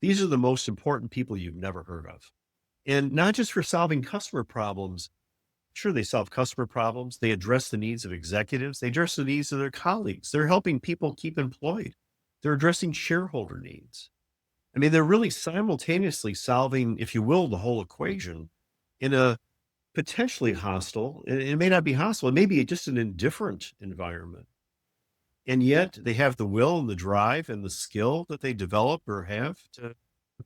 These are the most important people you've never heard of. And not just for solving customer problems. Sure, they solve customer problems. They address the needs of executives. They address the needs of their colleagues. They're helping people keep employed. They're addressing shareholder needs. I mean, they're really simultaneously solving, if you will, the whole equation in a potentially hostile, it may not be hostile, it may be just an indifferent environment. And yet they have the will and the drive and the skill that they develop or have to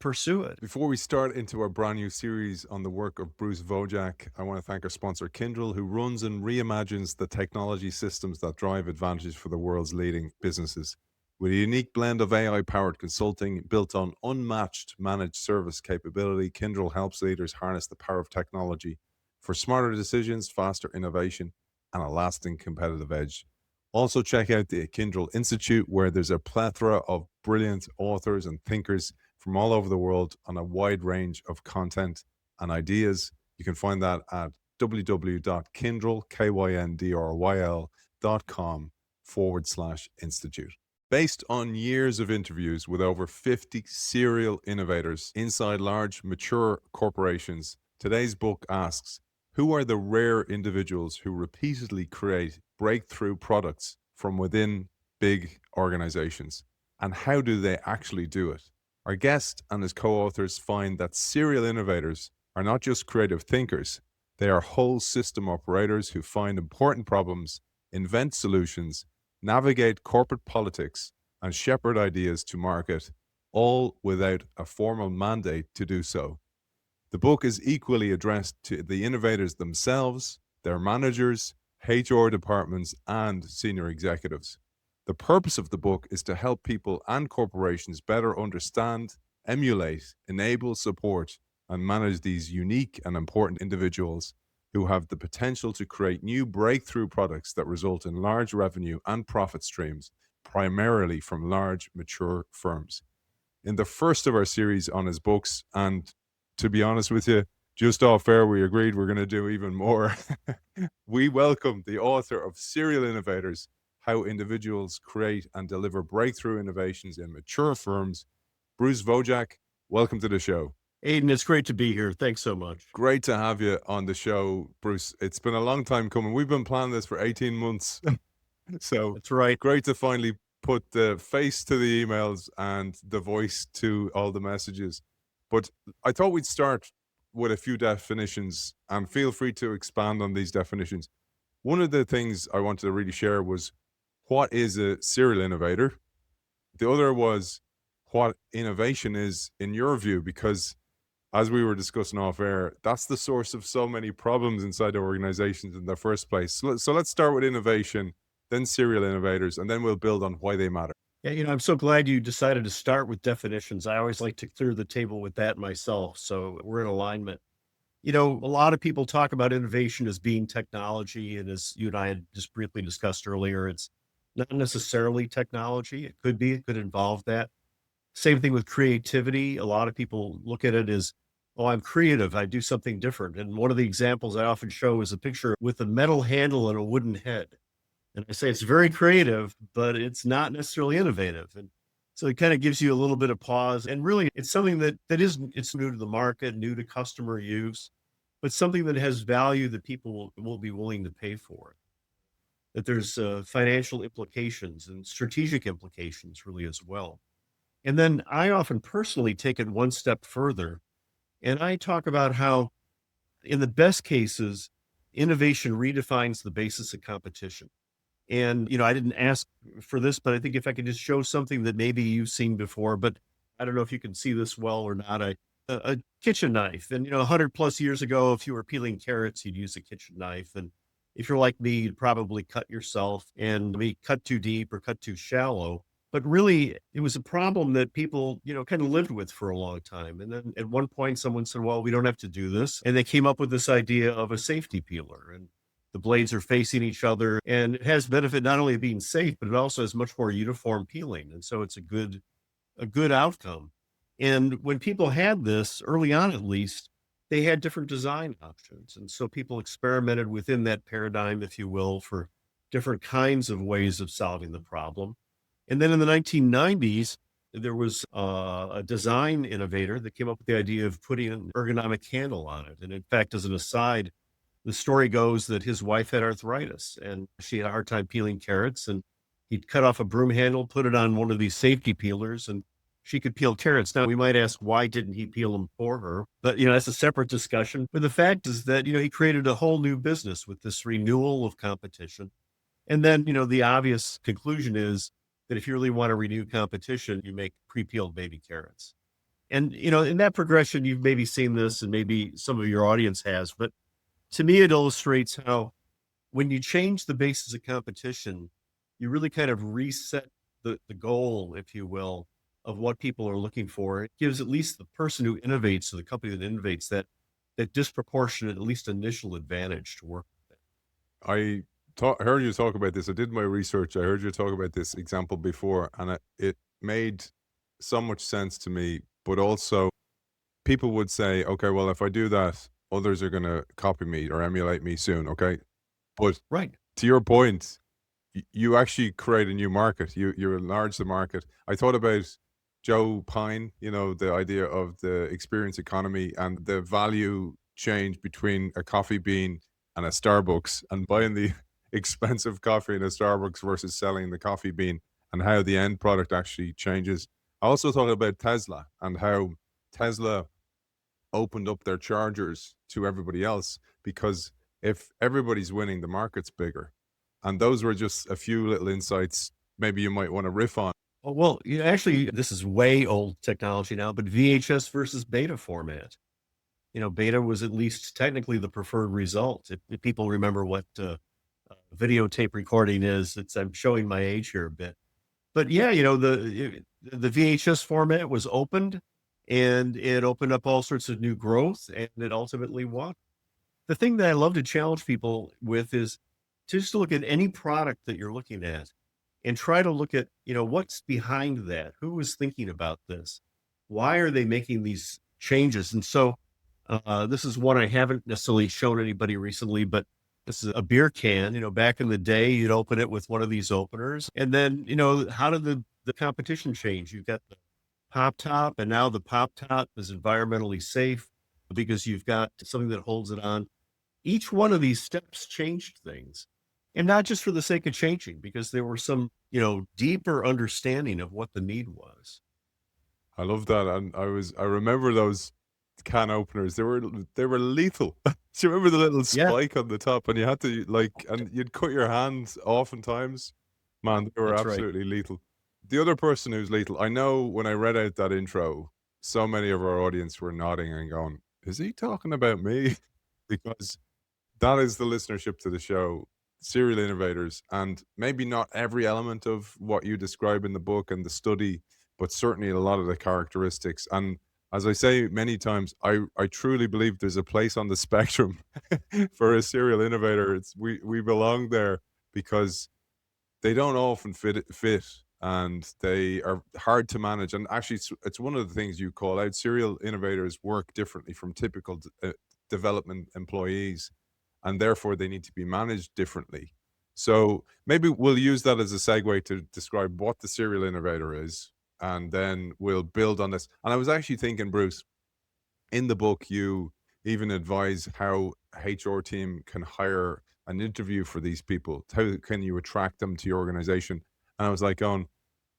pursue it. Before we start into our brand new series on the work of Bruce Vojak, I want to thank our sponsor, Kyndryl, who runs and reimagines the technology systems that drive advantage for the world's leading businesses. With a unique blend of AI powered consulting built on unmatched managed service capability, Kyndryl helps leaders harness the power of technology for smarter decisions, faster innovation, and a lasting competitive edge. Also, check out the Kyndryl Institute, where there's a plethora of brilliant authors and thinkers from all over the world on a wide range of content and ideas. You can find that at www.kyndryl.com/institute. Based on years of interviews with over 50 serial innovators inside large, mature corporations, today's book asks, who are the rare individuals who repeatedly create breakthrough products from within big organizations? And how do they actually do it? Our guest and his co authors find that serial innovators are not just creative thinkers, they are whole system operators who find important problems, invent solutions, navigate corporate politics, and shepherd ideas to market, all without a formal mandate to do so. The book is equally addressed to the innovators themselves, their managers, HR departments, and senior executives. The purpose of the book is to help people and corporations better understand, emulate, enable, support, and manage these unique and important individuals who have the potential to create new breakthrough products that result in large revenue and profit streams, primarily from large, mature firms. In the first of our series on his books, and to be honest with you, just off air, we agreed we're going to do even more. We welcome the author of Serial Innovators, How Individuals Create and Deliver Breakthrough Innovations in Mature Firms, Bruce Vojak. Welcome to the show. Aidan, it's great to be here. Thanks so much. Great to have you on the show, Bruce. It's been a long time coming. We've been planning this for 18 months. So That's right. great to finally put the face to the emails and the voice to all the messages. But I thought we'd start with a few definitions, and feel free to expand on these definitions. One of the things I wanted to really share was, what is a serial innovator? The other was what innovation is in your view, because as we were discussing off air, that's the source of so many problems inside organizations in the first place. So let's start with innovation, then serial innovators, and then we'll build on why they matter. Yeah, I'm so glad you decided to start with definitions. I always like to clear the table with that myself. So we're in alignment. A lot of people talk about innovation as being technology. And as you and I had just briefly discussed earlier, it's not necessarily technology. It could be, it could involve that. Same thing with creativity. A lot of people look at it as, oh, I'm creative. I do something different. And one of the examples I often show is a picture with a metal handle and a wooden head. And I say it's very creative, but it's not necessarily innovative. And so it kind of gives you a little bit of pause. And really, it's something that isn't, it's new to the market, new to customer use, but something that has value that people will be willing to pay for. That there's financial implications and strategic implications, really, as well. And then I often personally take it one step further. And I talk about how, in the best cases, innovation redefines the basis of competition. And, I didn't ask for this, but I think if I could just show something that maybe you've seen before, but I don't know if you can see this well or not. A kitchen knife. And, 100 plus years ago, if you were peeling carrots, you'd use a kitchen knife. And if you're like me, you'd probably cut yourself and maybe cut too deep or cut too shallow. But really, it was a problem that people, kind of lived with for a long time. And then at one point, someone said, well, we don't have to do this. And they came up with this idea of a safety peeler. And the blades are facing each other, and it has benefit not only of being safe, but it also has much more uniform peeling. And so it's a good outcome. And when people had this early on, at least, they had different design options. And so people experimented within that paradigm, if you will, for different kinds of ways of solving the problem. And then in the 1990s, There was a design innovator that came up with the idea of putting an ergonomic handle on it. And in fact, as an aside, the story goes that his wife had arthritis and she had a hard time peeling carrots. And he'd cut off a broom handle, put it on one of these safety peelers, and she could peel carrots. Now, we might ask, why didn't he peel them for her? But, that's a separate discussion. But the fact is that, he created a whole new business with this renewal of competition. And then, the obvious conclusion is that if you really want to renew competition, you make pre-peeled baby carrots. And, in that progression, you've maybe seen this and maybe some of your audience has, but to me, it illustrates how when you change the basis of competition, you really kind of reset the goal, if you will, of what people are looking for. It gives at least the person who innovates or the company that innovates that disproportionate, at least initial advantage to work with it. Heard you talk about this. I did my research. I heard you talk about this example before, and it made so much sense to me. But also, people would say, okay, well, if I do that, others are going to copy me or emulate me soon. Okay. But Right. to your point, you actually create a new market. You enlarge the market. I thought about Joe Pine, the idea of the experience economy and the value change between a coffee bean and a Starbucks, and buying the expensive coffee in a Starbucks versus selling the coffee bean, and how the end product actually changes. I also thought about Tesla and how Tesla opened up their chargers to everybody else, because if everybody's winning, the market's bigger. And those were just a few little insights maybe you might want to riff on. Oh, well, actually, this is way old technology now, but VHS versus beta format. Beta was at least technically the preferred result. If people remember what videotape recording is, I'm showing my age here a bit. But yeah, the VHS format was opened and it opened up all sorts of new growth and it ultimately won. The thing that I love to challenge people with is to just look at any product that you're looking at and try to look at, what's behind that? Who is thinking about this? Why are they making these changes? And so this is one I haven't necessarily shown anybody recently, but this is a beer can. Back in the day, you'd open it with one of these openers. And then, how did the competition change? You've got the pop top, and now the pop top is environmentally safe because you've got something that holds it on. Each one of these steps changed things. And not just for the sake of changing, because there were some, deeper understanding of what the need was. I love that. And I remember those can openers. They were lethal. Do you remember the little Yeah, spike on the top, and you had to and you'd cut your hands oftentimes? Man, they were that's right. absolutely lethal. The other person who's lethal, I know when I read out that intro, so many of our audience were nodding and going, "Is he talking about me?" Because that is the listenership to the show, Serial Innovators, and maybe not every element of what you describe in the book and the study, but certainly a lot of the characteristics. And as I say many times, I truly believe there's a place on the spectrum for a serial innovator. We belong there, because they don't often fit, and they are hard to manage. And actually, it's one of the things you call out. Serial innovators work differently from typical development employees, and therefore they need to be managed differently. So maybe we'll use that as a segue to describe what the serial innovator is, and then we'll build on this. And I was actually thinking, Bruce, in the book, you even advise how HR team can hire an interview for these people. How can you attract them to your organization? And I was like, going,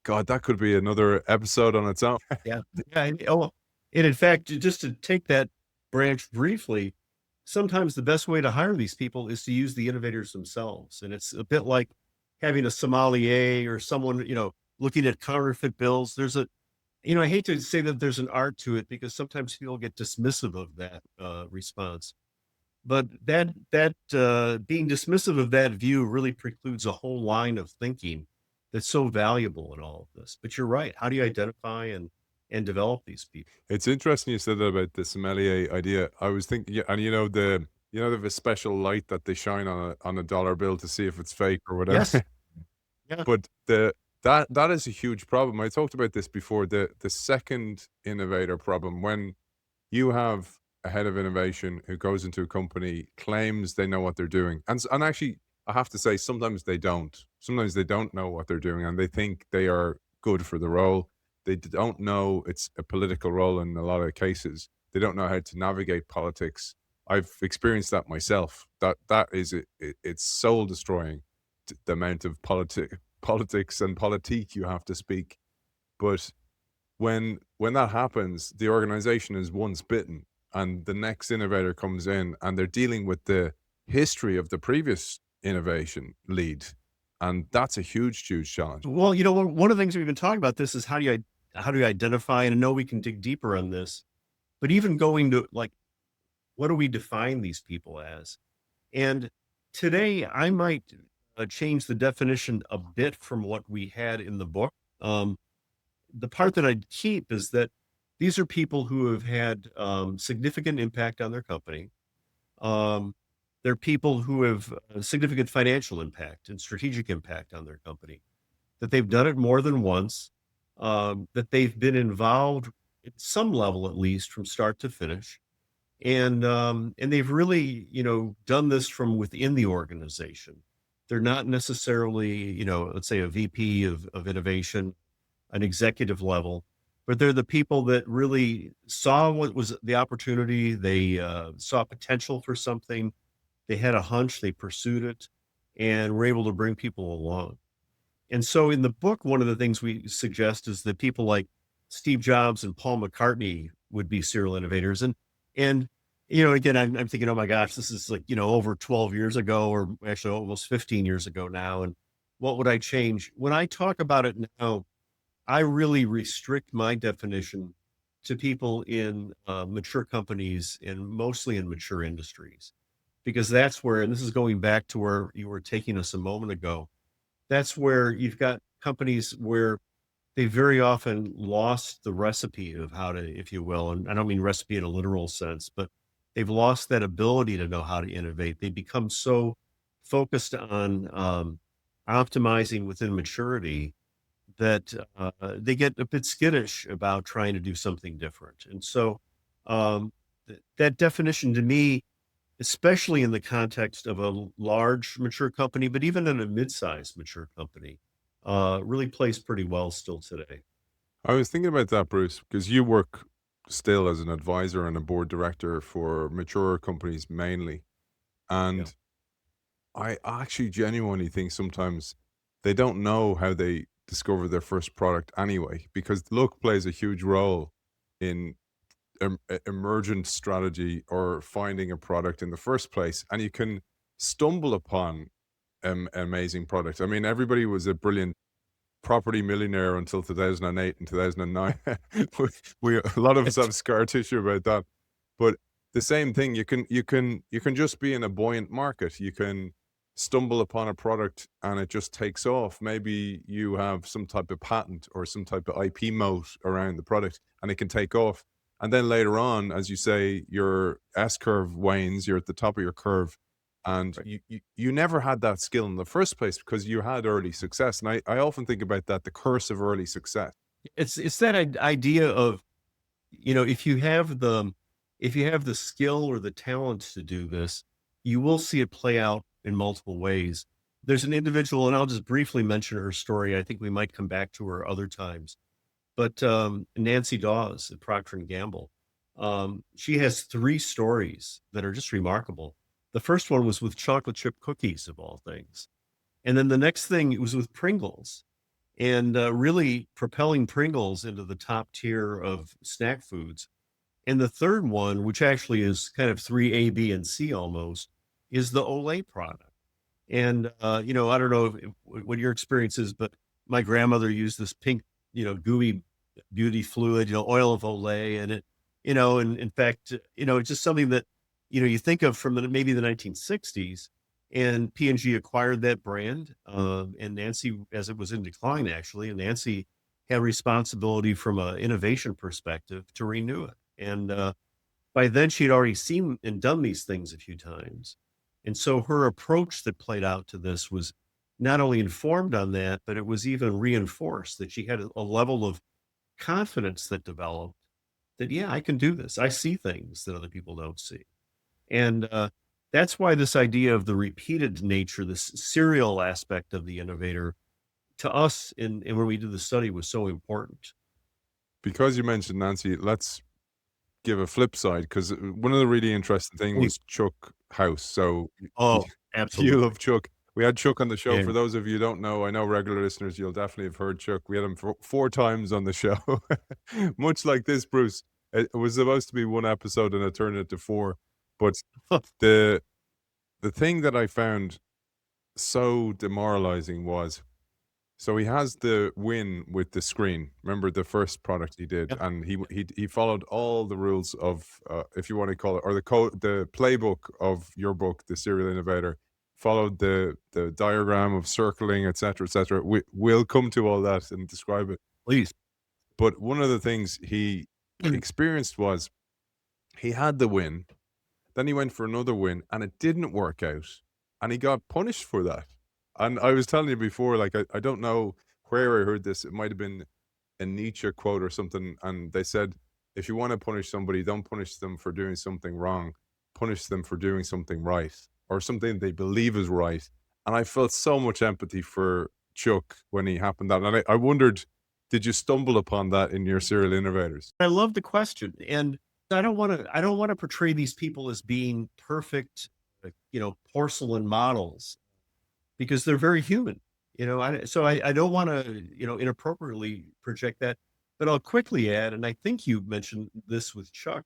God, that could be another episode on its own. Yeah. Yeah. And in fact, just to take that branch briefly, sometimes the best way to hire these people is to use the innovators themselves. And it's a bit like having a sommelier or someone, looking at counterfeit bills. I hate to say that there's an art to it because sometimes people get dismissive of that response. But that being dismissive of that view really precludes a whole line of thinking that's so valuable in all of this. But you're right. How do you identify and develop these people? It's interesting you said that about the sommelier idea. I was thinking, yeah, and the special light that they shine on a dollar bill to see if it's fake or Yes. whatever. Yeah. But that is a huge problem. I talked about this before. The second innovator problem, when you have a head of innovation who goes into a company, claims they know what they're doing, and actually, I have to say, sometimes they don't. Sometimes they don't know what they're doing, and they think they are good for the role. They don't know it's a political role in a lot of cases. They don't know how to navigate politics. I've experienced that myself. That is it's soul destroying, the amount of politics and politique you have to speak. But when that happens, the organization is once bitten, and the next innovator comes in, and they're dealing with the history of the previous innovation lead, and that's a huge challenge. Well, one of the things we've been talking about this is how do you identify, and I know we can dig deeper on this, but even going to like, what do we define these people as? And today I might change the definition a bit from what we had in the book. The part that I'd keep is that these are people who have had significant impact on their company. Um, they're people who have significant financial impact and strategic impact on their company, that they've done it more than once, that they've been involved at some level, at least from start to finish. And they've really, done this from within the organization. They're not necessarily, let's say a VP of innovation, an executive level, but they're the people that really saw what was the opportunity. They saw potential for something. They had a hunch, they pursued it, and were able to bring people along. And so in the book, one of the things we suggest is that people like Steve Jobs and Paul McCartney would be serial innovators. And again, I'm thinking, oh my gosh, this is like, over 12 years ago, or actually almost 15 years ago now. And what would I change? When I talk about it now, I really restrict my definition to people in mature companies and mostly in mature industries, because that's where, and this is going back to where you were taking us a moment ago, that's where you've got companies where they very often lost the recipe of how to, if you will, and I don't mean recipe in a literal sense, but they've lost that ability to know how to innovate. They become so focused on optimizing within maturity that they get a bit skittish about trying to do something different. And so that definition to me, especially in the context of a large mature company, but even in a mid-sized mature company, really plays pretty well still today. I was thinking about that, Bruce, because you work still as an advisor and a board director for mature companies mainly. Yeah. And I actually genuinely think sometimes they don't know how they discover their first product anyway, because luck plays a huge role in emergent strategy or finding a product in the first place. And you can stumble upon amazing products. I mean, everybody was a brilliant property millionaire until 2008 and 2009. We a lot of us have scar tissue about that. But the same thing, you can just be in a buoyant market. You can stumble upon a product and it just takes off. Maybe you have some type of patent or some type of IP moat around the product and it can take off. And then later on, as you say, your S curve wanes, you're at the top of your curve, and Right. you never had that skill in the first place because you had early success. And I often think about that, the curse of early success. It's that idea of, if you have the skill or the talent to do this, you will see it play out in multiple ways. There's an individual, and I'll just briefly mention her story. I think we might come back to her other times. But Nancy Dawes at Procter and Gamble, she has three stories that are just remarkable. The first one was with chocolate chip cookies, of all things, and then the next thing it was with Pringles, and really propelling Pringles into the top tier of snack foods. And the third one, which actually is kind of three A, B, and C almost, is the Olay product. And I don't know what your experience is, but my grandmother used this pink, gooey beauty fluid, oil of Olay, and it, and in fact, it's just something that, you think of from maybe the 1960s, and P&G acquired that brand, and Nancy, as it was in decline actually, and Nancy had responsibility from an innovation perspective to renew it. And by then she'd already seen and done these things a few times. And so her approach that played out to this was not only informed on that, but it was even reinforced that she had a level of confidence that developed that, yeah, I can do this. I see things that other people don't see. And that's why this idea of the repeated nature, this serial aspect of the innovator to us, and when we did the study, was so important. Because you mentioned Nancy, let's give a flip side because one of the really interesting thing Please. was Chuck House. So Oh, you absolutely. love Chuck. We had Chuck on the show. Yeah. For those of you who don't know, I know regular listeners, you'll definitely have heard Chuck. We had him four times on the show, much like this, Bruce. It was supposed to be one episode and it turned into four. But the the thing that I found so demoralizing was, so he has the win with the screen. Remember the first product he did, Yep. and he followed all the rules of, if you want to call it, or the code, the playbook of your book, the Serial Innovator. Followed the diagram of circling, etc., etc. We'll come to all that and describe it. Please. But one of the things he Mm. experienced was he had the win, then he went for another win and it didn't work out. And he got punished for that. And I was telling you before, like, I don't know where I heard this. It might have been a Nietzsche quote or something. And they said, if you want to punish somebody, don't punish them for doing something wrong. Punish them for doing something right or something they believe is right. And I felt so much empathy for Chuck when he happened that. And I wondered, did you stumble upon that in your serial innovators? I love the question, and I don't wanna portray these people as being perfect, porcelain models because they're very human, I don't wanna, inappropriately project that, but I'll quickly add, and I think you mentioned this with Chuck.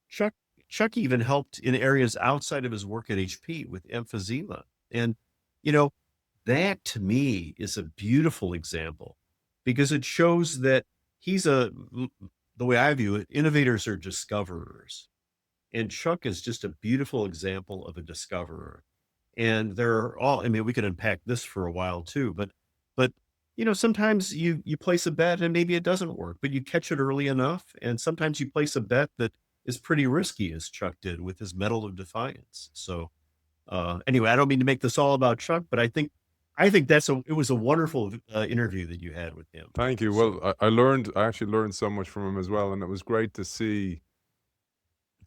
Chuck Chuck even helped in areas outside of his work at HP with emphysema, and, you know, that to me is a beautiful example because it shows that he's the way I view it, innovators are discoverers. And Chuck is just a beautiful example of a discoverer. And I mean, we could unpack this for a while too, but sometimes you place a bet and maybe it doesn't work, but you catch it early enough. And sometimes you place a bet that is pretty risky, as Chuck did with his Medal of Defiance. So anyway, I don't mean to make this all about Chuck, but I think it was a wonderful interview that you had with him. Thank you. So Well, I actually learned so much from him as well. And it was great to see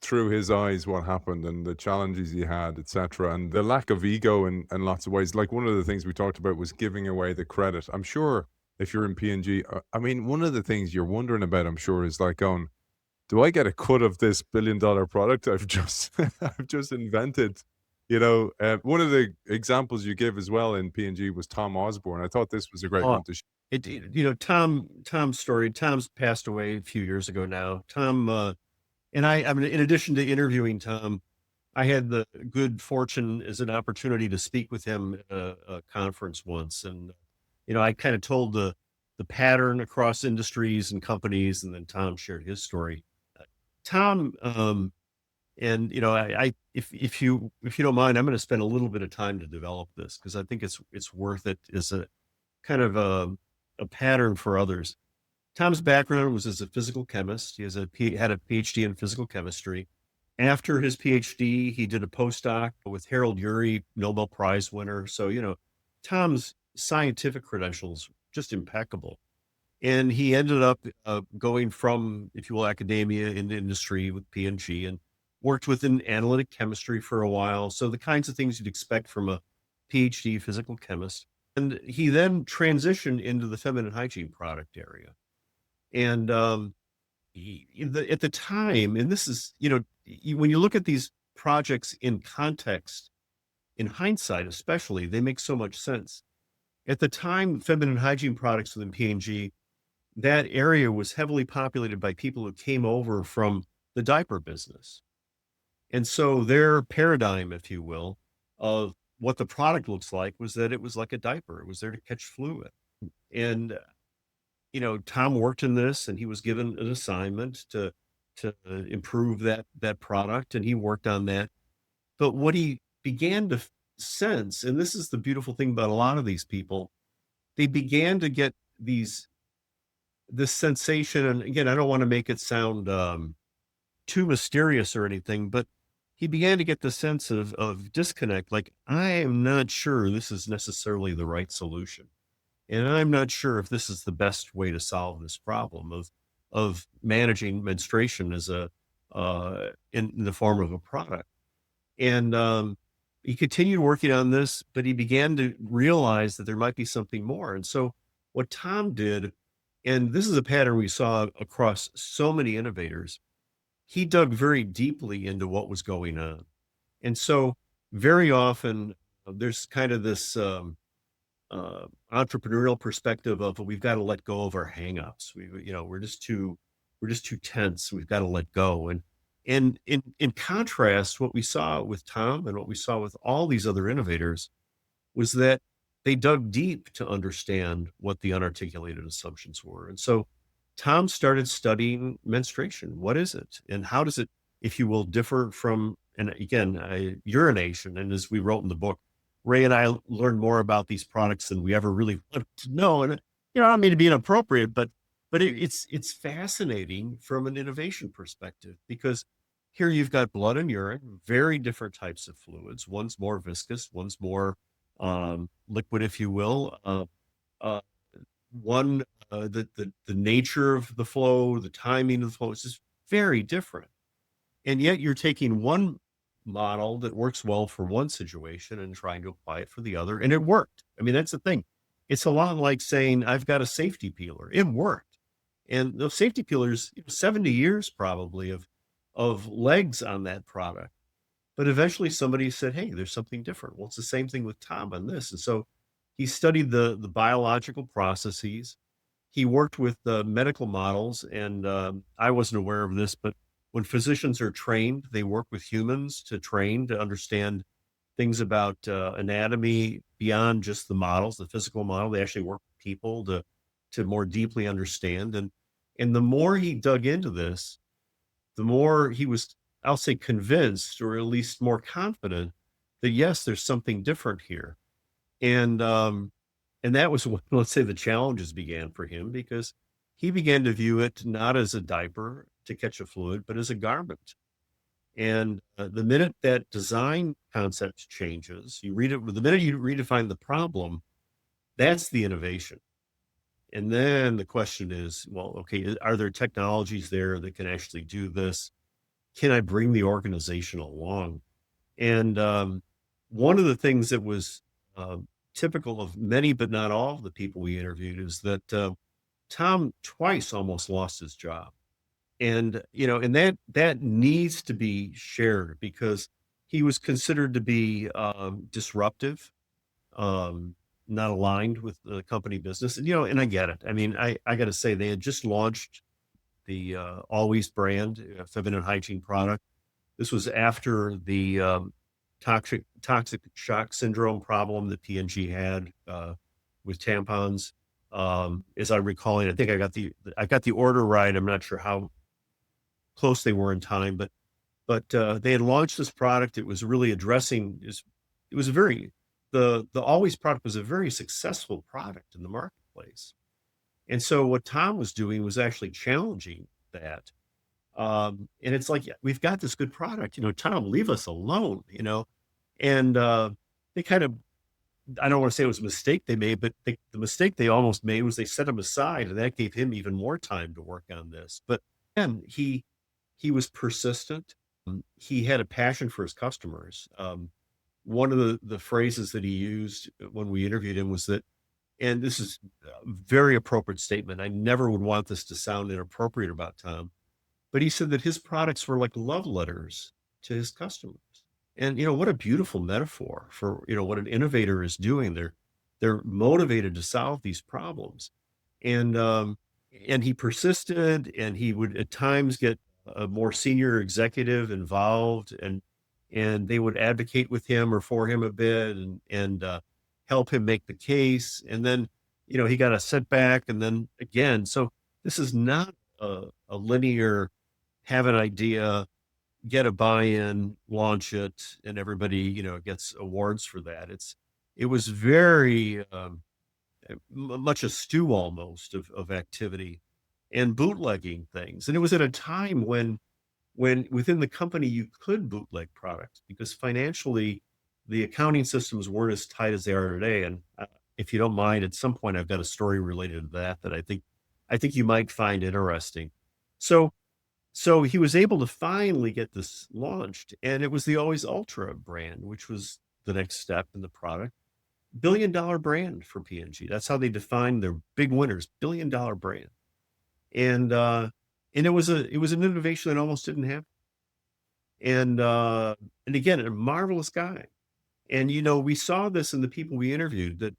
through his eyes what happened and the challenges he had, etc., and the lack of ego in lots of ways. Like one of the things we talked about was giving away the credit. I'm sure if you're in P&G, I mean, one of the things you're wondering about, I'm sure, is like going, do I get a cut of this billion-dollar product I've just I've just invented? One of the examples you give as well in P&G was Tom Osborne. I thought this was a great oh, one to. Tom's story. Tom's passed away a few years ago now. Tom and I mean, in addition to interviewing Tom, I had the good fortune as an opportunity to speak with him at a conference once, and I kind of told the pattern across industries and companies, and then Tom shared his story. Tom, and if you don't mind, I'm going to spend a little bit of time to develop this because I think it's worth it as a kind of a pattern for others. Tom's background was as a physical chemist. Had a PhD in physical chemistry. After his PhD, he did a postdoc with Harold Urey, Nobel Prize winner. So, Tom's scientific credentials just impeccable. And he ended up going from, if you will, academia into industry with P&G and worked within analytic chemistry for a while. So the kinds of things you'd expect from a PhD physical chemist. And he then transitioned into the feminine hygiene product area. And at the time, and this is, when you look at these projects in context, in hindsight, especially, they make so much sense. At the time, feminine hygiene products within P&G, that area was heavily populated by people who came over from the diaper business. And so their paradigm, if you will, of what the product looks like was that it was like a diaper. It was there to catch fluid. And Tom worked in this, and he was given an assignment to improve that product, and he worked on that. But what he began to sense, and this is the beautiful thing about a lot of these people, they began to get this sensation. And again, I don't want to make it sound too mysterious or anything, but he began to get the sense of disconnect. Like, I am not sure this is necessarily the right solution. And I'm not sure if this is the best way to solve this problem of managing menstruation as in the form of a product. And he continued working on this, but he began to realize that there might be something more. And so what Tom did And this is a pattern we saw across so many innovators. He dug very deeply into what was going on. And so very often there's kind of this entrepreneurial perspective of we've got to let go of our hangups. We're just too tense. We've got to let go. And in contrast, what we saw with Tom and what we saw with all these other innovators was that they dug deep to understand what the unarticulated assumptions were. And so Tom started studying menstruation. What is it? And how does it, if you will, differ from, and again, urination? And as we wrote in the book, Ray and I learned more about these products than we ever really wanted to know. And, I don't mean to be inappropriate, but it's fascinating from an innovation perspective because here you've got blood and urine, very different types of fluids. One's more viscous, one's more liquid, if you will. Uh, one, the nature of the flow, the timing of the flow is just very different. And yet you're taking one model that works well for one situation and trying to apply it for the other, and it worked. I mean, that's the thing. It's a lot like saying, I've got a safety peeler. It worked. And those safety peelers, 70 years probably of legs on that product. But eventually somebody said, hey, there's something different. Well, it's the same thing with Tom on this. And so he studied the biological processes. He worked with the medical models, and I wasn't aware of this, but when physicians are trained, they work with humans to train to understand things about anatomy beyond just the models, the physical model. They actually work with people to more deeply understand. And the more he dug into this, the more he was, I'll say, convinced or at least more confident that yes, there's something different here. And and that was when, let's say, the challenges began for him because he began to view it not as a diaper to catch a fluid, but as a garment. And the minute that design concept changes, you read it, the minute you redefine the problem, that's the innovation. And then the question is, well, okay, are there technologies there that can actually do this? Can I bring the organization along? And one of the things that was typical of many, but not all of the people we interviewed is that Tom twice almost lost his job. And, and that needs to be shared because he was considered to be disruptive, um, not aligned with the company business. And, and I get it. I mean, I got to say, they had just launched the Always brand, feminine hygiene product. This was after the toxic shock syndrome problem that P&G had with tampons. As I recall, and I think I got the order right. I'm not sure how close they were in time, but they had launched this product. It was really addressing is it was a very the Always product was a very successful product in the marketplace. And so what Tom was doing was actually challenging that. And it's like, "Yeah, we've got this good product, Tom, leave us alone, And they kind of, I don't want to say it was a mistake they made, but the mistake they almost made was they set him aside, and that gave him even more time to work on this. But again, he was persistent. He had a passion for his customers. One of the phrases that he used when we interviewed him was that, and this is a very appropriate statement. I never would want this to sound inappropriate about Tom, but he said that his products were like love letters to his customers. And what a beautiful metaphor for, what an innovator is doing. They're motivated to solve these problems. And and he persisted, and he would at times get a more senior executive involved, and they would advocate with him or for him a bit and help him make the case. And then, he got a setback, and then again. So this is not a linear, have an idea, get a buy-in, launch it, and everybody, gets awards for that. It was very much a stew almost of activity and bootlegging things. And it was at a time when within the company you could bootleg products because financially the accounting systems weren't as tight as they are today. And if you don't mind, at some point I've got a story related to that I think you might find interesting. So so he was able to finally get this launched, and it was the Always Ultra brand, which was the next step in the product. billion-dollar brand for P&G. That's how they define their big winners, billion-dollar brand. And it was an innovation that almost didn't happen. And again, a marvelous guy. And we saw this in the people we interviewed that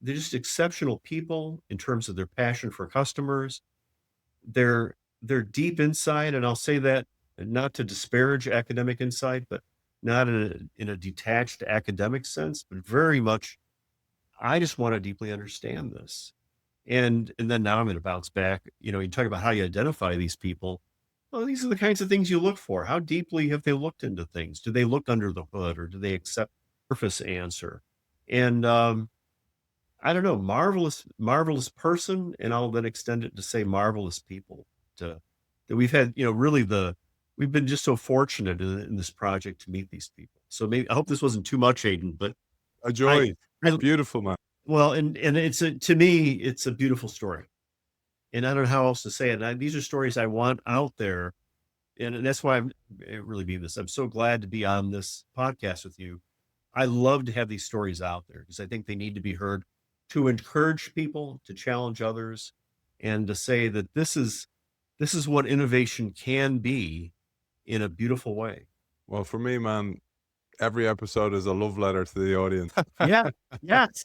they're just exceptional people in terms of their passion for customers, their deep insight, and I'll say that not to disparage academic insight, but not in a detached academic sense, but very much, I just want to deeply understand this. And then now I'm going to bounce back. You talk about how you identify these people. Well, these are the kinds of things you look for. How deeply have they looked into things? Do they look under the hood, or do they accept surface answer? And I don't know, marvelous person, and I'll then extend it to say marvelous people that we've had, really we've been just so fortunate in this project to meet these people. So maybe I hope this wasn't too much, Aidan, but A I, joy. I Beautiful, man. well, and to me, it's a beautiful story. And I don't know how else to say it. These are stories I want out there. And that's why I really mean this. I'm so glad to be on this podcast with you. I love to have these stories out there because I think they need to be heard, to encourage people, to challenge others, and to say that this is what innovation can be in a beautiful way. Well, for me, man, every episode is a love letter to the audience. Yeah. Yes.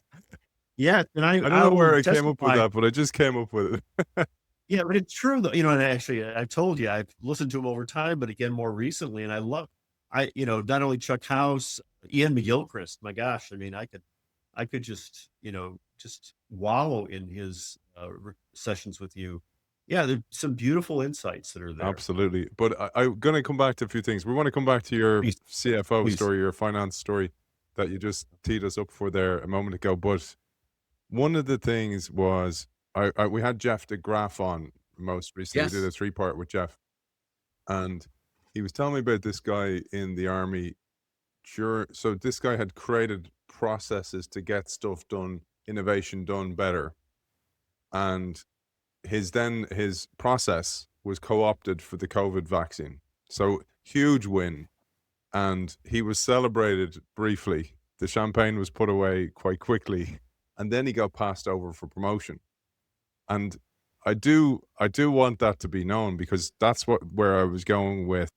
Yes. And I don't I know will where I came up with testify. that, but I just came up with it. Yeah, but it's true though. And actually, I've told you, I've listened to him over time, but again, more recently, and not only Chuck House, Ian McGilchrist. My gosh, I mean, I could just wallow in his sessions with you. Yeah, there's some beautiful insights that are there. Absolutely. But I'm going to come back to a few things. We want to come back to your Please, CFO please. story, your finance story that you just teed us up for there a moment ago. But one of the things was we had Jeff DeGraff on most recently. We did Yes. a 3-part with Jeff, and he was telling me about this guy in the army. Sure. So this guy had created processes to get stuff done, innovation done better. And his process was co-opted for the COVID vaccine. So huge win. And he was celebrated briefly. The champagne was put away quite quickly. And then he got passed over for promotion. And I do want that to be known, because that's where I was going with.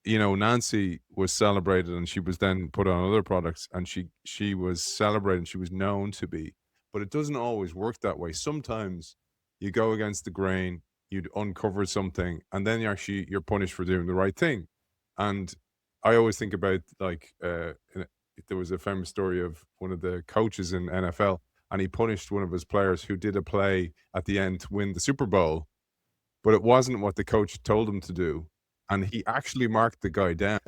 Nancy was celebrated and she was then put on other products, and she was celebrated and she was known to be. But it doesn't always work that way. Sometimes you go against the grain, you'd uncover something, and then you're punished for doing the right thing. And I always think about, like, there was a famous story of one of the coaches in NFL, and he punished one of his players who did a play at the end to win the Super Bowl, but it wasn't what the coach told him to do, and he actually marked the guy down,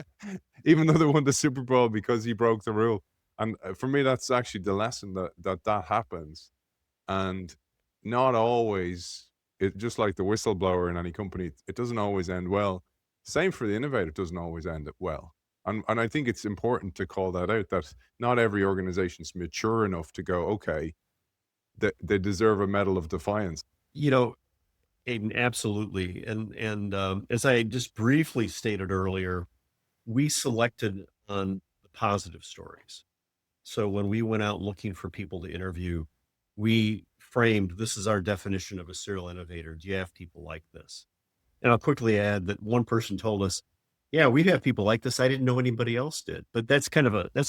even though they won the Super Bowl, because he broke the rule. And for me, that's actually the lesson, that happens, and not always. It just like the whistleblower in any company, it doesn't always end well. Same for the innovator, it doesn't always end it well. And I think it's important to call that out, that not every organization is mature enough to go, okay, they deserve a medal of defiance. You know, Aiden, absolutely. And as I just briefly stated earlier, we selected on the positive stories. So when we went out looking for people to interview, we framed, this is our definition of a serial innovator. Do you have people like this? And I'll quickly add that one person told us, yeah, we have people like this. I didn't know anybody else did. But that's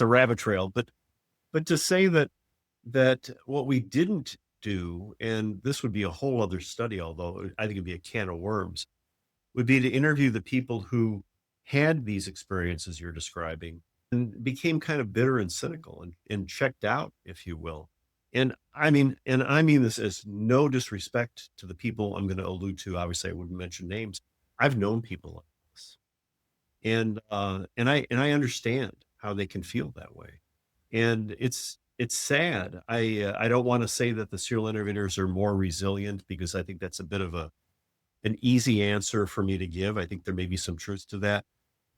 a rabbit trail. But to say that what we didn't do, and this would be a whole other study, although I think it'd be a can of worms, would be to interview the people who had these experiences you're describing and became kind of bitter and cynical and checked out, if you will. And I mean this as no disrespect to the people I'm going to allude to. Obviously, I wouldn't mention names. I've known people like this, and I understand how they can feel that way, and it's sad. I don't want to say that the serial innovators are more resilient, because I think that's a bit of an easy answer for me to give. I think there may be some truth to that.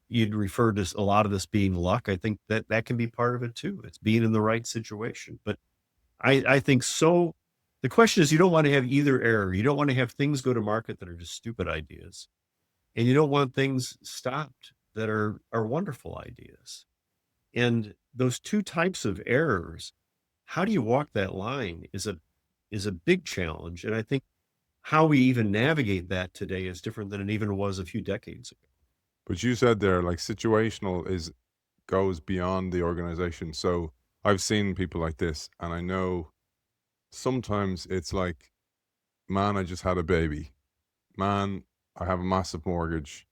You'd referred to a lot of this being luck. I think that can be part of it too. It's being in the right situation. But I think so. The question is, you don't want to have either error. You don't want to have things go to market that are just stupid ideas, and you don't want things stopped that are wonderful ideas. And those two types of errors how do you walk that line is a big challenge. And I think how we even navigate that today is different than it even was a few decades ago. But you said there, like situational is goes beyond the organization. So I've seen people like this, and I know sometimes it's like, man, I just had a baby. Man, I have a massive mortgage.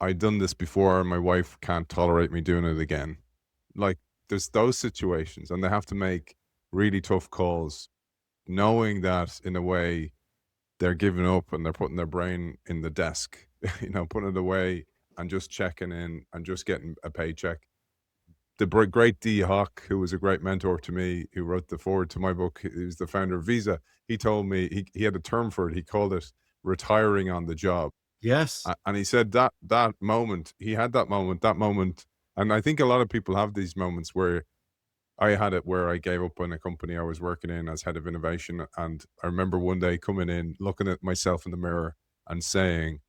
I done this before. My wife can't tolerate me doing it again. Like there's those situations, and they have to make really tough calls, knowing that in a way they're giving up and they're putting their brain in the desk, putting it away and just checking in and just getting a paycheck. The great D Hawk, who was a great mentor to me, who wrote the forward to my book, he was the founder of Visa. He told me he had a term for it. He called it retiring on the job. Yes. And he said that moment, he had that moment. And I think a lot of people have these moments where I had it where I gave up on a company I was working in as head of innovation. And I remember one day coming in, looking at myself in the mirror and saying,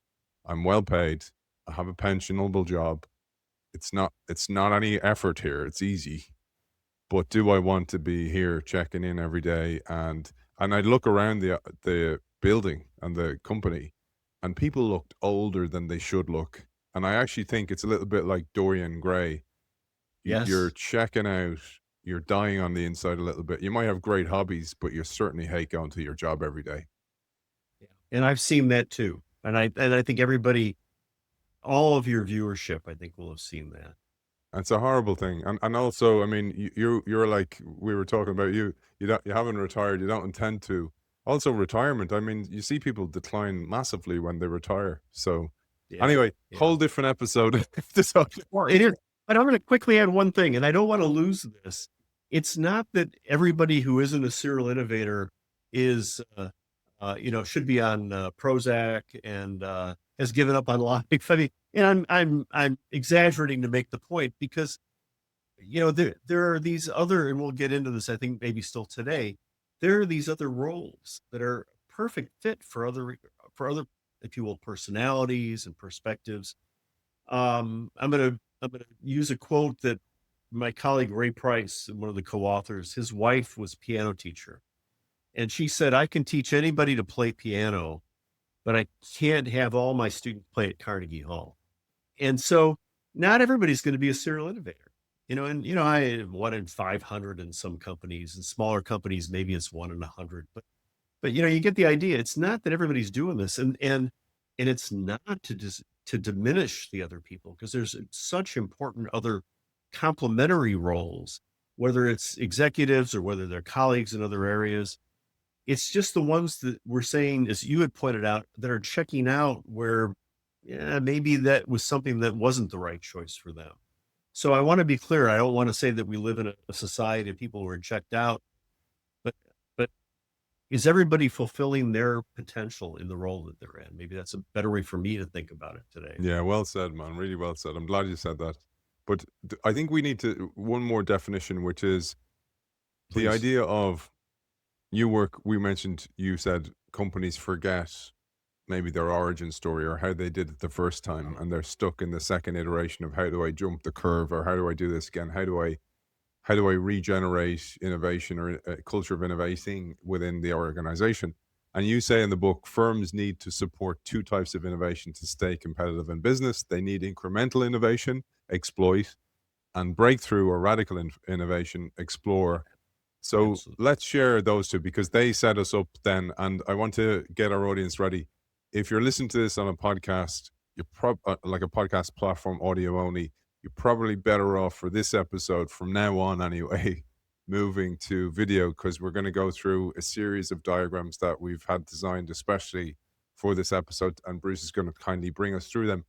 I'm well paid. I have a pensionable job. It's not any effort here. It's easy. But do I want to be here checking in every day? And I'd look around the building and the company, and people looked older than they should look. And I actually think it's a little bit like Dorian Gray. You're Yes. checking out, you're dying on the inside a little bit. You might have great hobbies, but you certainly hate going to your job every day. Yeah. And I've seen that too. And I think everybody, all of your viewership, I think will have seen that. It's a horrible thing. And also, I mean, you're like we were talking about you haven't retired, you don't intend to. Also retirement. I mean, you see people decline massively when they retire. So Yeah. anyway, Yeah. whole different episode. This Well, it is. But I'm going to quickly add one thing, and I don't want to lose this. It's not that everybody who isn't a serial innovator is, should be on Prozac and has given up on life. I mean, and I'm exaggerating to make the point because there are these other, and we'll get into this. I think maybe still today, there are these other roles that are perfect fit for other, if you will, personalities and perspectives. I'm gonna use a quote that my colleague Ray Price, one of the co-authors, his wife was piano teacher, and she said, "I can teach anybody to play piano, but I can't have all my students play at Carnegie Hall." And so, not everybody's going to be a serial innovator, And I one in 500 in some companies, and smaller companies maybe it's one in 100, but you get the idea. It's not that everybody's doing this, and it's not to just to diminish the other people because there's such important other complementary roles, whether it's executives or whether they're colleagues in other areas. It's just the ones that we're saying, as you had pointed out, that are checking out where, yeah, maybe that was something that wasn't the right choice for them. So I want to be clear. I don't want to say that we live in a society of people who are checked out, but but is everybody fulfilling their potential in the role that they're in? Maybe that's a better way for me to think about it today. Yeah, well said, man. Really well said. I'm glad you said that. But I think we need to one more definition, which is the Please. idea of we mentioned, you said companies forget maybe their origin story or how they did it the first time, and they're stuck in the second iteration of how do I jump the curve, or how do I do this again? How do I regenerate innovation or a culture of innovating within the organization? And you say in the book, firms need to support two types of innovation to stay competitive in business. They need incremental innovation, exploit, and breakthrough or radical innovation, explore. So Absolutely. let's share those two because they set us up then. And I want to get our audience ready. If you're listening to this on a podcast, like a podcast platform, audio only, you're probably better off for this episode from now on anyway, moving to video because we're going to go through a series of diagrams that we've had designed especially for this episode. And Bruce is going to kindly bring us through them.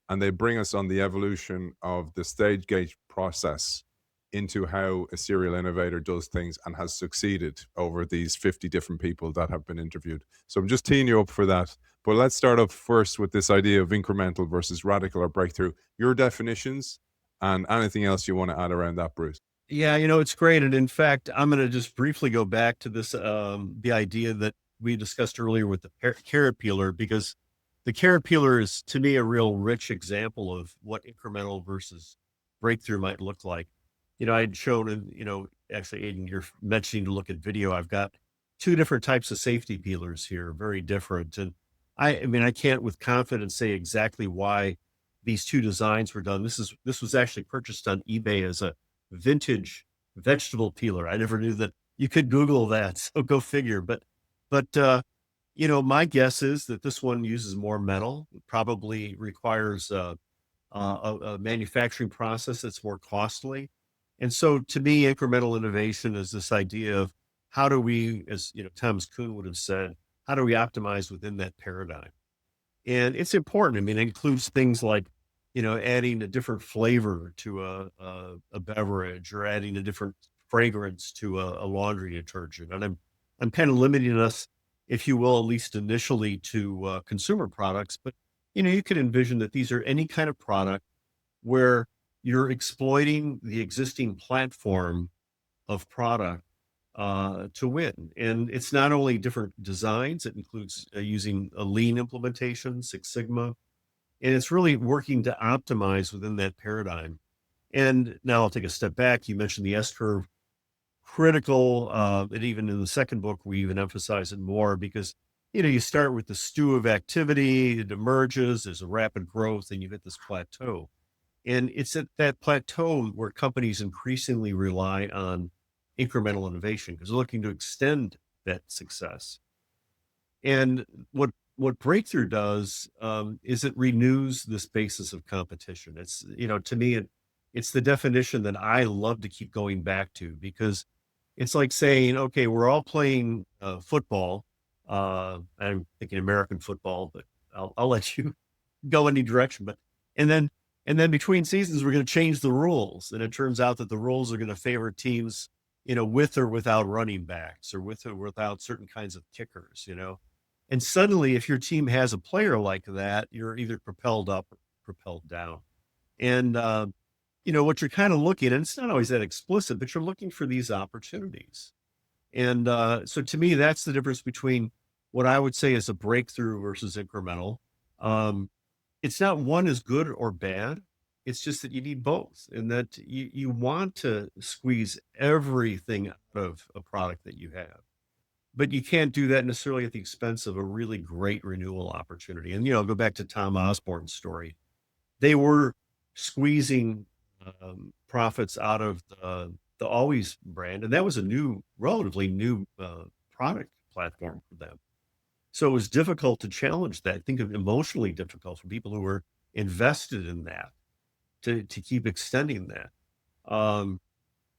And they bring us on the evolution of the stage gate process into how a serial innovator does things and has succeeded over these 50 different people that have been interviewed. So I'm just teeing you up for that. But let's start off first with this idea of incremental versus radical or breakthrough. Your definitions and anything else you want to add around that, Bruce. Yeah, it's great. And in fact, I'm going to just briefly go back to this, the idea that we discussed earlier with the carrot peeler, because the carrot peeler is to me a real rich example of what incremental versus breakthrough might look like. I'd shown, actually, Aiden, you're mentioning to look at video. I've got two different types of safety peelers here, very different. And I mean, I can't with confidence say exactly why these two designs were done. This was actually purchased on eBay as a vintage vegetable peeler. I never knew that you could Google that. So go figure. But my guess is that this one uses more metal, probably requires a manufacturing process that's more costly. And so to me, incremental innovation is this idea of how do we, as Thomas Kuhn would have said, how do we optimize within that paradigm? And it's important. I mean, it includes things like, adding a different flavor to a beverage or adding a different fragrance to a laundry detergent. And I'm kind of limiting us, if you will, at least initially to consumer products. But you could envision that these are any kind of product where you're exploiting the existing platform of product to win. And it's not only different designs, it includes using a lean implementation, Six Sigma, and it's really working to optimize within that paradigm. And now I'll take a step back. You mentioned the S curve, critical. And even in the second book, we even emphasize it more because, you start with the stew of activity, it emerges, there's a rapid growth, and you hit this plateau. And it's at that plateau where companies increasingly rely on incremental innovation because they're looking to extend that success. And what breakthrough does is it renews this basis of competition. It's to me it's the definition that I love to keep going back to because it's like saying, okay, we're all playing football. I'm thinking American football, but I'll let you go any direction. But and then and then between seasons, we're going to change the rules, and it turns out that the rules are going to favor teams, with or without running backs, or with or without certain kinds of kickers. And suddenly, if your team has a player like that, you're either propelled up or propelled down. And what you're kind of looking, and it's not always that explicit, but you're looking for these opportunities. And so to me, that's the difference between what I would say is a breakthrough versus incremental. Um, it's not one is good or bad. It's just that you need both, and that you want to squeeze everything out of a product that you have. But you can't do that necessarily at the expense of a really great renewal opportunity. And go back to Tom Osborne's story. They were squeezing profits out of the Always brand, and that was a relatively new product platform for them. So it was difficult to challenge that. I think of emotionally difficult for people who were invested in that to keep extending that. Um,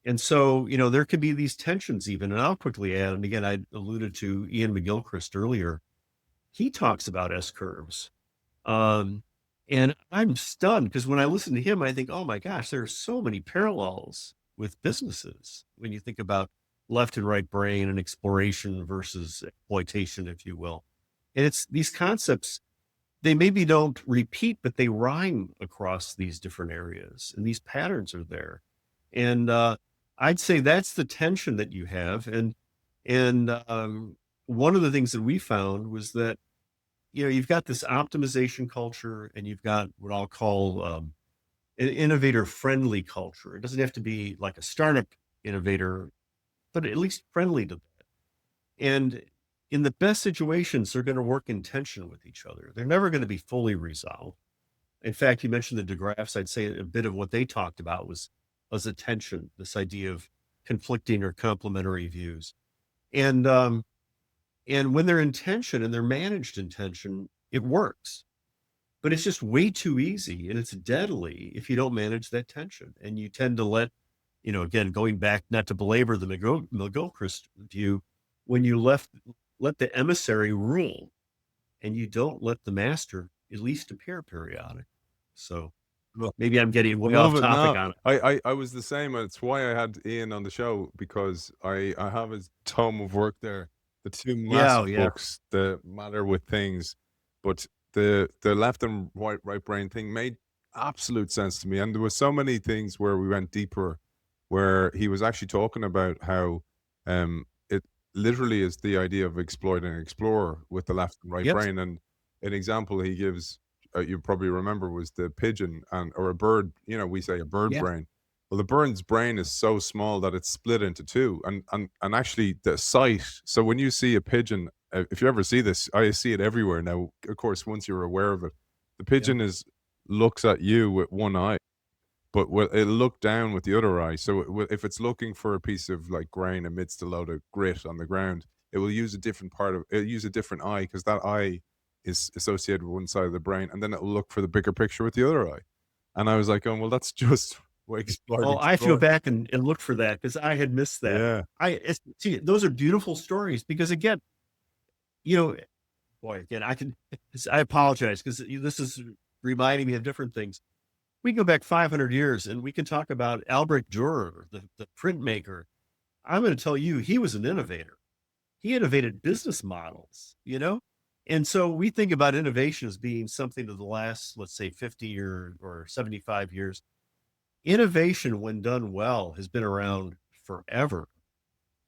and so, there could be these tensions even. And I'll quickly add, and again, I alluded to Ian McGilchrist earlier. He talks about S curves. Um, and I'm stunned because when I listen to him, I think, oh my gosh, there are so many parallels with businesses when you think about left and right brain and exploration versus exploitation, if you will. And it's these concepts, they maybe don't repeat, but they rhyme across these different areas, and these patterns are there. And I'd say that's the tension that you have. And one of the things that we found was that you've got this optimization culture, and you've got what I'll call an innovator friendly culture. It doesn't have to be like a startup innovator, but at least friendly to that. And in the best situations, they're going to work in tension with each other. They're never going to be fully resolved. In fact, you mentioned the DeGraffs. I'd say a bit of what they talked about was a tension, this idea of conflicting or complementary views. And when they're in tension and they're managed in tension, it works. But it's just way too easy, and it's deadly if you don't manage that tension. And you tend to let, again, going back, not to belabor the McGilchrist view, when you let the emissary rule and you don't let the master at least appear periodic. So maybe I'm getting way off Love it. topic No, on it. I was the same. It's why I had Ian on the show because I have his tome of work there. The two Yeah, oh, massive yeah. books, The Matter with Things, but the left and right brain thing made absolute sense to me. And there were so many things where we went deeper, where he was actually talking about how it literally is the idea of exploit and explore with the left and right Yep. brain. And an example he gives you probably remember was the pigeon and or a bird. We say a bird Yeah. brain. Well, the bird's brain is so small that it's split into two, and actually the sight. So when you see a pigeon, if you ever see this, I see it everywhere now. Of course, once you're aware of it, the Yeah. pigeon is looks at you with one eye, but it'll look down with the other eye. So if it's looking for a piece of like grain amidst a load of grit on the ground, it will use a different part of it'll use a different eye because that eye is associated with one side of the brain, and then it'll look for the bigger picture with the other eye. And I was like, oh well, that's just part Oh, I have to go exploring. back and look for that because I had missed that. Yeah. See, those are beautiful stories because again, you know, boy, again, I apologize because this is reminding me of different things. We can go back 500 years and we can talk about Albrecht Dürer, the printmaker. I'm going to tell you, he was an innovator. He innovated business models, you know? And so we think about innovation as being something of the last, let's say 50 or 75 years. Innovation, when done well, has been around forever.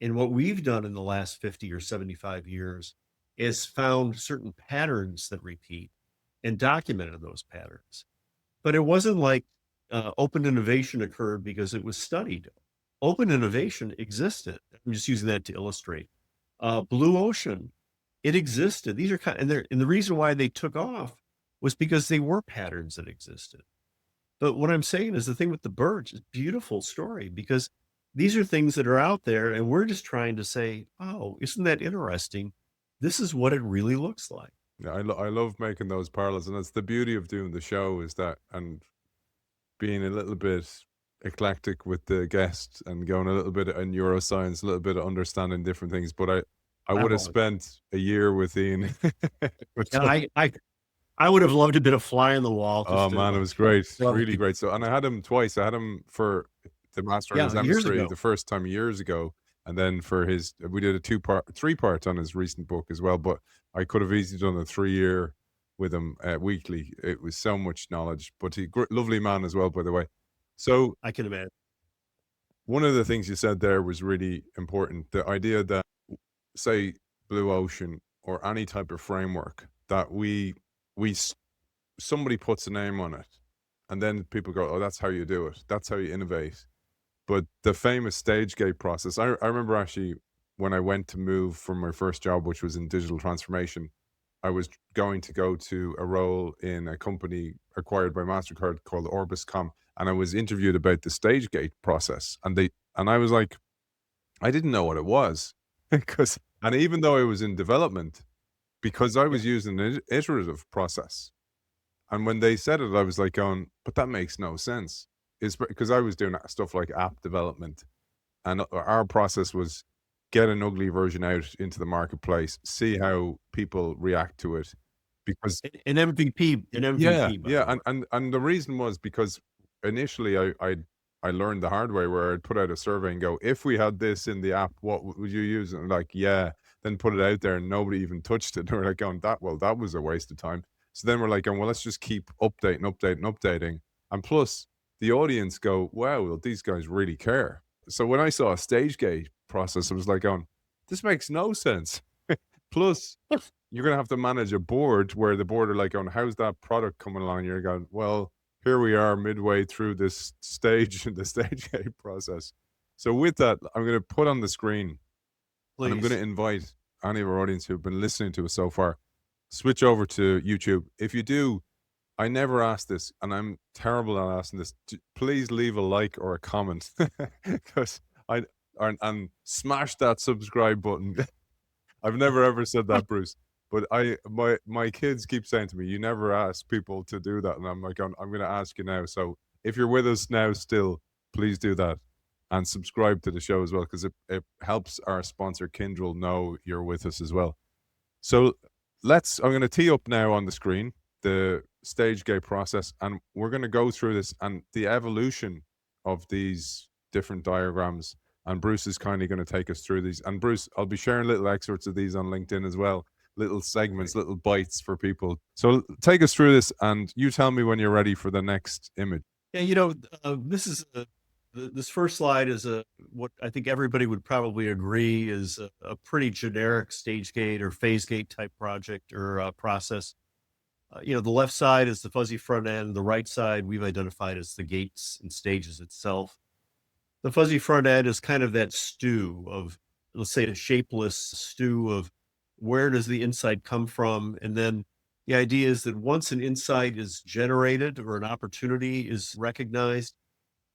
And what we've done in the last 50 or 75 years is found certain patterns that repeat and documented those patterns. But it wasn't like open innovation occurred because it was studied. Open innovation existed. I'm just using that to illustrate. Blue ocean, it existed. These are and the reason why they took off was because they were patterns that existed. But what I'm saying is the thing with the birds is beautiful story because these are things that are out there and we're just trying to say, oh, isn't that interesting? This is what it really looks like. Yeah, I love making those parallels, and that's the beauty of doing the show is that, and being a little bit eclectic with the guest and going a little bit in neuroscience, a little bit of understanding different things. But I I would have love it. spent a year with Ian. And I would have loved a bit of fly on the wall Oh just to man, it was great, love really it. great. So, and I had him twice. I had him for the Master and Yeah, his years Emissary ago. the first time years ago, and then for his, we did a three part on his recent book as well. But I could have easily done a 3 year with him weekly. It was so much knowledge, but lovely man as well, by the way. So I can imagine. one of the things you said there was really important. The idea that, say, blue ocean or any type of framework that we somebody puts a name on it, and then people go, "Oh, that's how you do it. That's how you innovate." But the famous stage gate process, I remember actually when I went to move from my first job, which was in digital transformation, I was going to go to a role in a company acquired by MasterCard called Orbiscom, and I was interviewed about the stage gate process, and I was like, I didn't know what it was because, and even though I was in development, because I Yeah. was using an iterative process, and when they said it, I was like going, but that makes no sense. It's because I was doing stuff like app development, and our process was get an ugly version out into the marketplace, see how people react to it. Because An MVP, an yeah, MVP, by yeah, the way. and the reason was because initially I learned the hard way where I'd put out a survey and go, if we had this in the app, what would you use? And like, yeah, then put it out there and nobody even touched it. They were like going, that was a waste of time. So then we're like going, well, let's just keep updating. And plus the audience go, wow, well, these guys really care. So when I saw a stage gate process, I was like going, this makes no sense. Plus, you're gonna have to manage a board where the board are like going, "How's that product coming along?" You're going, "Well, here we are midway through this stage in the stage gate process." So with that, I'm gonna put on the screen, and I'm gonna Please. invite any of our audience who've been listening to us so far, switch over to YouTube. If you do, I never ask this, and I'm terrible at asking this. Please leave a like or a comment because I and smash that subscribe button. I've never ever said that, Bruce. But my kids keep saying to me, "You never ask people to do that," and I'm like, I'm going to ask you now. So if you're with us now, still, please do that and subscribe to the show as well because it helps our sponsor Kindle know you're with us as well. So I'm going to tee up now on the screen the stage gate process, and we're going to go through this and the evolution of these different diagrams. And Bruce is kindly going to take us through these. And Bruce, I'll be sharing little excerpts of these on LinkedIn as well, little segments, Great. little bites for people. So take us through this, and you tell me when you're ready for the next image. Yeah, this is this first slide is what I think everybody would probably agree is a pretty generic stage gate or phase gate type project or process. The left side is the fuzzy front end. The right side we've identified as the gates and stages itself. The fuzzy front end is kind of that stew of, let's say, a shapeless stew of where does the insight come from? And then the idea is that once an insight is generated or an opportunity is recognized,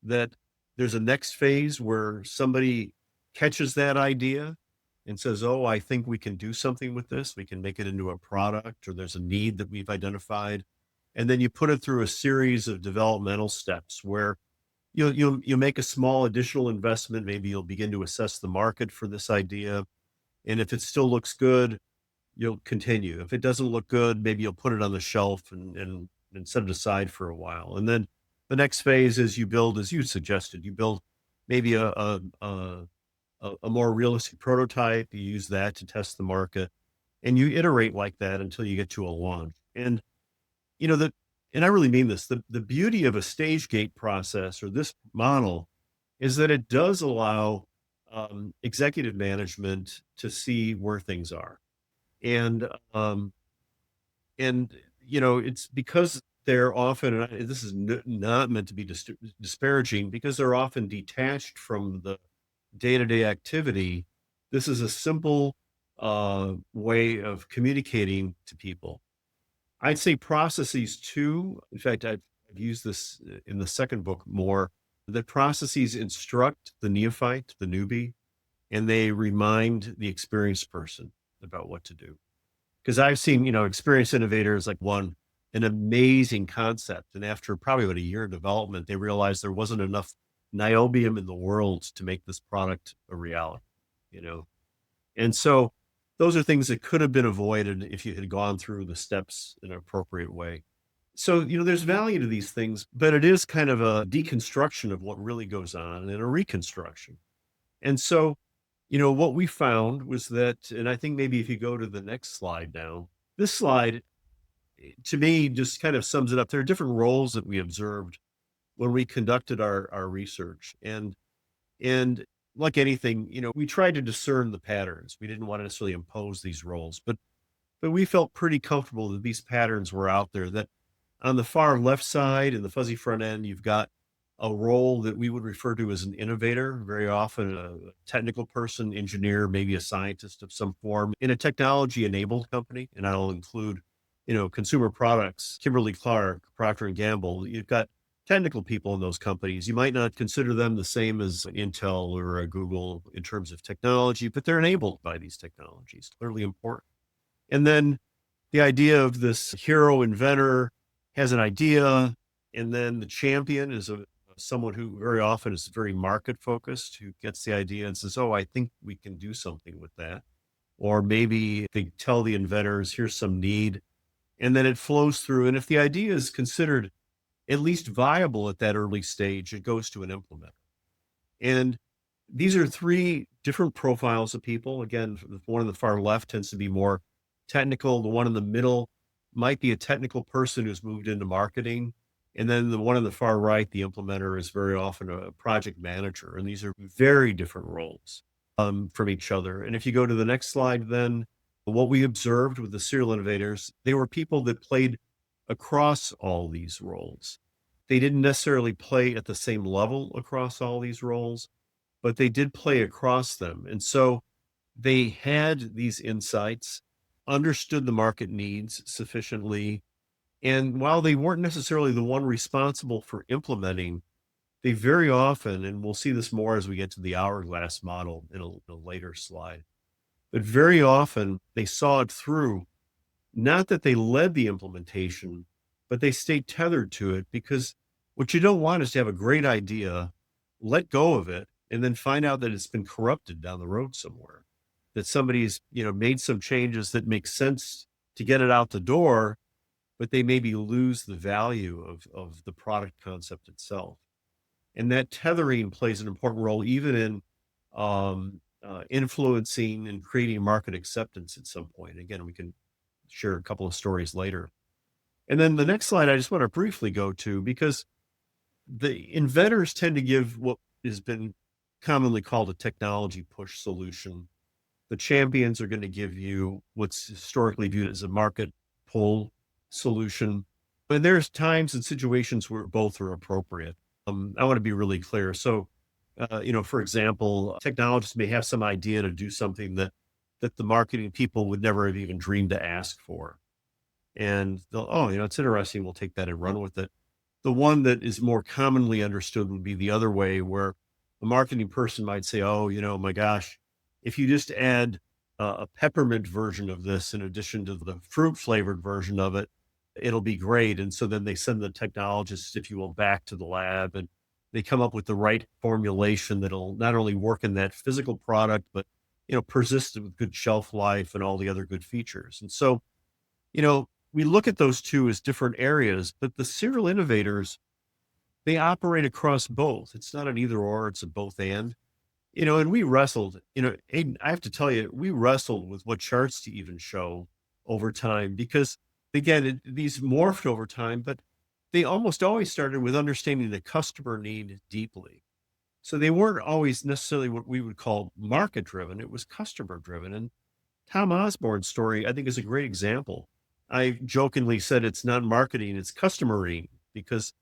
that there's a next phase where somebody catches that idea and says, "Oh, I think we can do something with this. We can make it into a product, or there's a need that we've identified." And then you put it through a series of developmental steps where you'll make a small additional investment. Maybe you'll begin to assess the market for this idea. And if it still looks good, you'll continue. If it doesn't look good, maybe you'll put it on the shelf and set it aside for a while. And then the next phase is you build, as you suggested, you build maybe a more realistic prototype. You use that to test the market, and you iterate like that until you get to a launch. And you know that, and I really mean this. The beauty of a stage gate process or this model is that it does allow executive management to see where things are. And and it's because they're often, and this is not meant to be disparaging, because they're often detached from the day-to-day activity. This is a simple way of communicating to people. I'd say processes too. In fact, I've used this in the second book more, that processes instruct the neophyte, the newbie, and they remind the experienced person about what to do. Because I've seen, experienced innovators like one, an amazing concept. And after probably about a year of development, they realized there wasn't enough niobium in the world to make this product a reality, you know? And so those are things that could have been avoided if you had gone through the steps in an appropriate way. So, there's value to these things, but it is kind of a deconstruction of what really goes on and a reconstruction. And so, what we found was that, and I think maybe if you go to the next slide now, this slide to me just kind of sums it up. There are different roles that we observed when we conducted our research. And like anything, we tried to discern the patterns. We didn't want to necessarily impose these roles, but we felt pretty comfortable that these patterns were out there. That on the far left side in the fuzzy front end, you've got a role that we would refer to as an innovator, very often a technical person, engineer, maybe a scientist of some form in a technology enabled company. And I'll include, consumer products, Kimberly Clark, Procter and Gamble. You've got technical people in those companies. You might not consider them the same as Intel or a Google in terms of technology, but they're enabled by these technologies, clearly important. And then the idea of this hero inventor has an idea, and then the champion is someone who very often is very market focused, who gets the idea and says, "Oh, I think we can do something with that." Or maybe they tell the inventors, "Here's some need," and then it flows through. And if the idea is considered at least viable at that early stage, it goes to an implementer. And these are three different profiles of people. Again, the one on the far left tends to be more technical. The one in the middle might be a technical person who's moved into marketing. And then the one on the far right, the implementer, is very often a project manager. And these are very different roles from each other. And if you go to the next slide, then what we observed with the serial innovators, they were people that played across all these roles. They didn't necessarily play at the same level across all these roles, but they did play across them. And so they had these insights, understood the market needs sufficiently. And while they weren't necessarily the one responsible for implementing, they very often, and we'll see this more as we get to the hourglass model in a later slide, but very often they saw it through. Not that they led the implementation, but they stayed tethered to it, because what you don't want is to have a great idea, let go of it, and then find out that it's been corrupted down the road somewhere. That somebody's, made some changes that make sense to get it out the door, but they maybe lose the value of the product concept itself. And that tethering plays an important role even in influencing and creating market acceptance at some point. Again, we can share a couple of stories later. And then the next slide, I just want to briefly go to, because the inventors tend to give what has been commonly called a technology push solution. The champions are going to give you what's historically viewed as a market pull solution. And there's times and situations where both are appropriate. I want to be really clear. So For example, technologists may have some idea to do something that the marketing people would never have even dreamed to ask for. And they'll, oh, it's interesting. We'll take that and run with it. The one that is more commonly understood would be the other way, where a marketing person might say, oh, my gosh, if you just add a peppermint version of this in addition to the fruit flavored version of it, it'll be great. And so then they send the technologists, if you will, back to the lab and they come up with the right formulation that'll not only work in that physical product, but, persist with good shelf life and all the other good features. And so, we look at those two as different areas, but the serial innovators, they operate across both. It's not an either or, it's a both and. And we wrestled, Aiden, I have to tell you, we wrestled with what charts to even show over time because, again, these morphed over time, but they almost always started with understanding the customer need deeply. So they weren't always necessarily what we would call market driven, it was customer driven. And Tom Osborne's story, I think, is a great example. I jokingly said it's not marketing, it's customering because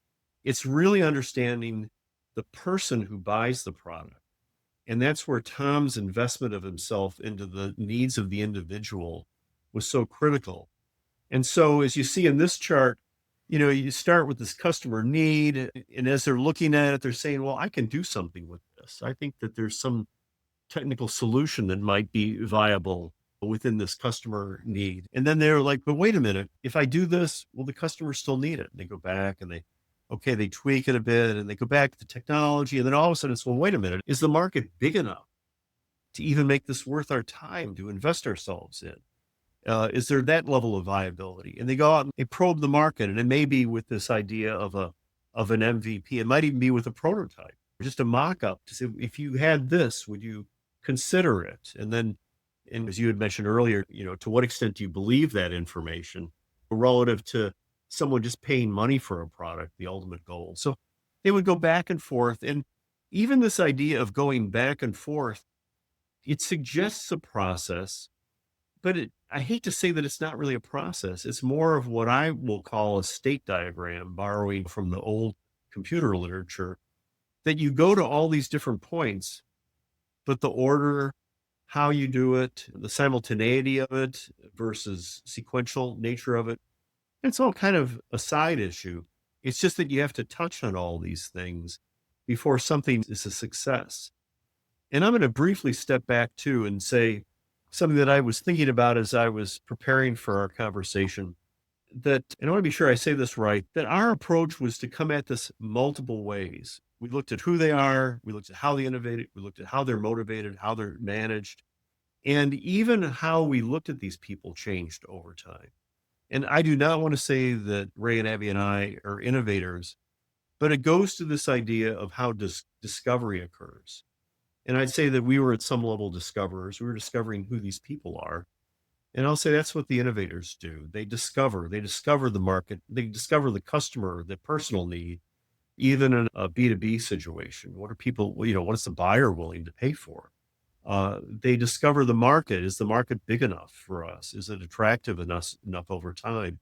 it's really understanding the person who buys the product. And that's where Tom's investment of himself into the needs of the individual was so critical. And so, as you see in this chart, you start with this customer need. And as they're looking at it, they're saying, well, I can do something with this. I think that there's some technical solution that might be viable within this customer need. And then they're like, but wait a minute, if I do this, will the customer still need it? And they go back and they tweak it a bit and they go back to the technology. And then all of a sudden it's, well, wait a minute, is the market big enough to even make this worth our time to invest ourselves in? Is there that level of viability? And they go out and they probe the market, and it may be with this idea of an MVP. It might even be with a prototype, just a mock-up to say, if you had this, would you consider it? And then, and as you had mentioned earlier, to what extent do you believe that information relative to someone just paying money for a product, the ultimate goal? So they would go back and forth, and even this idea of going back and forth, it suggests a process, but I hate to say that it's not really a process. It's more of what I will call a state diagram, borrowing from the old computer literature, that you go to all these different points, but the order, how you do it, the simultaneity of it versus sequential nature of it, it's all kind of a side issue. It's just that you have to touch on all these things before something is a success. And I'm going to briefly step back too and say something that I was thinking about as I was preparing for our conversation, that, and I want to be sure I say this right, that our approach was to come at this multiple ways. We looked at who they are, we looked at how they innovated, we looked at how they're motivated, how they're managed, and even how we looked at these people changed over time. And I do not want to say that Ray and Abby and I are innovators, but it goes to this idea of how discovery occurs. And I'd say that we were at some level discoverers. We were discovering who these people are. And I'll say that's what the innovators do. They discover the market, they discover the customer, the personal need, even in a B2B situation. What are people, what is the buyer willing to pay for? They discover the market. Is the market big enough for us? Is it attractive enough over time?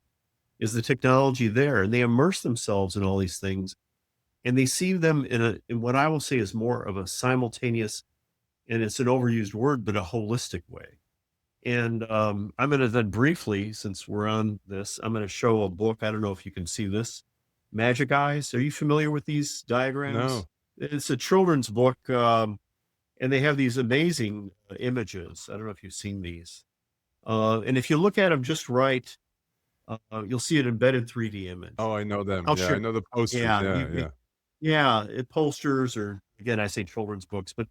Is the technology there? And they immerse themselves in all these things, and they see them in what I will say is more of a simultaneous, and it's an overused word, but a holistic way. And I'm going to then briefly, since we're on this, I'm going to show a book. I don't know if you can see this. Magic Eyes. Are you familiar with these diagrams? No. It's a children's book, and they have these amazing images. I don't know if you've seen these. And if you look at them just right, you'll see an embedded 3D image. Oh, I know them. I'll Yeah, I share. know the posters. Yeah, Yeah, yeah. yeah, it posters, or again, I say children's books, but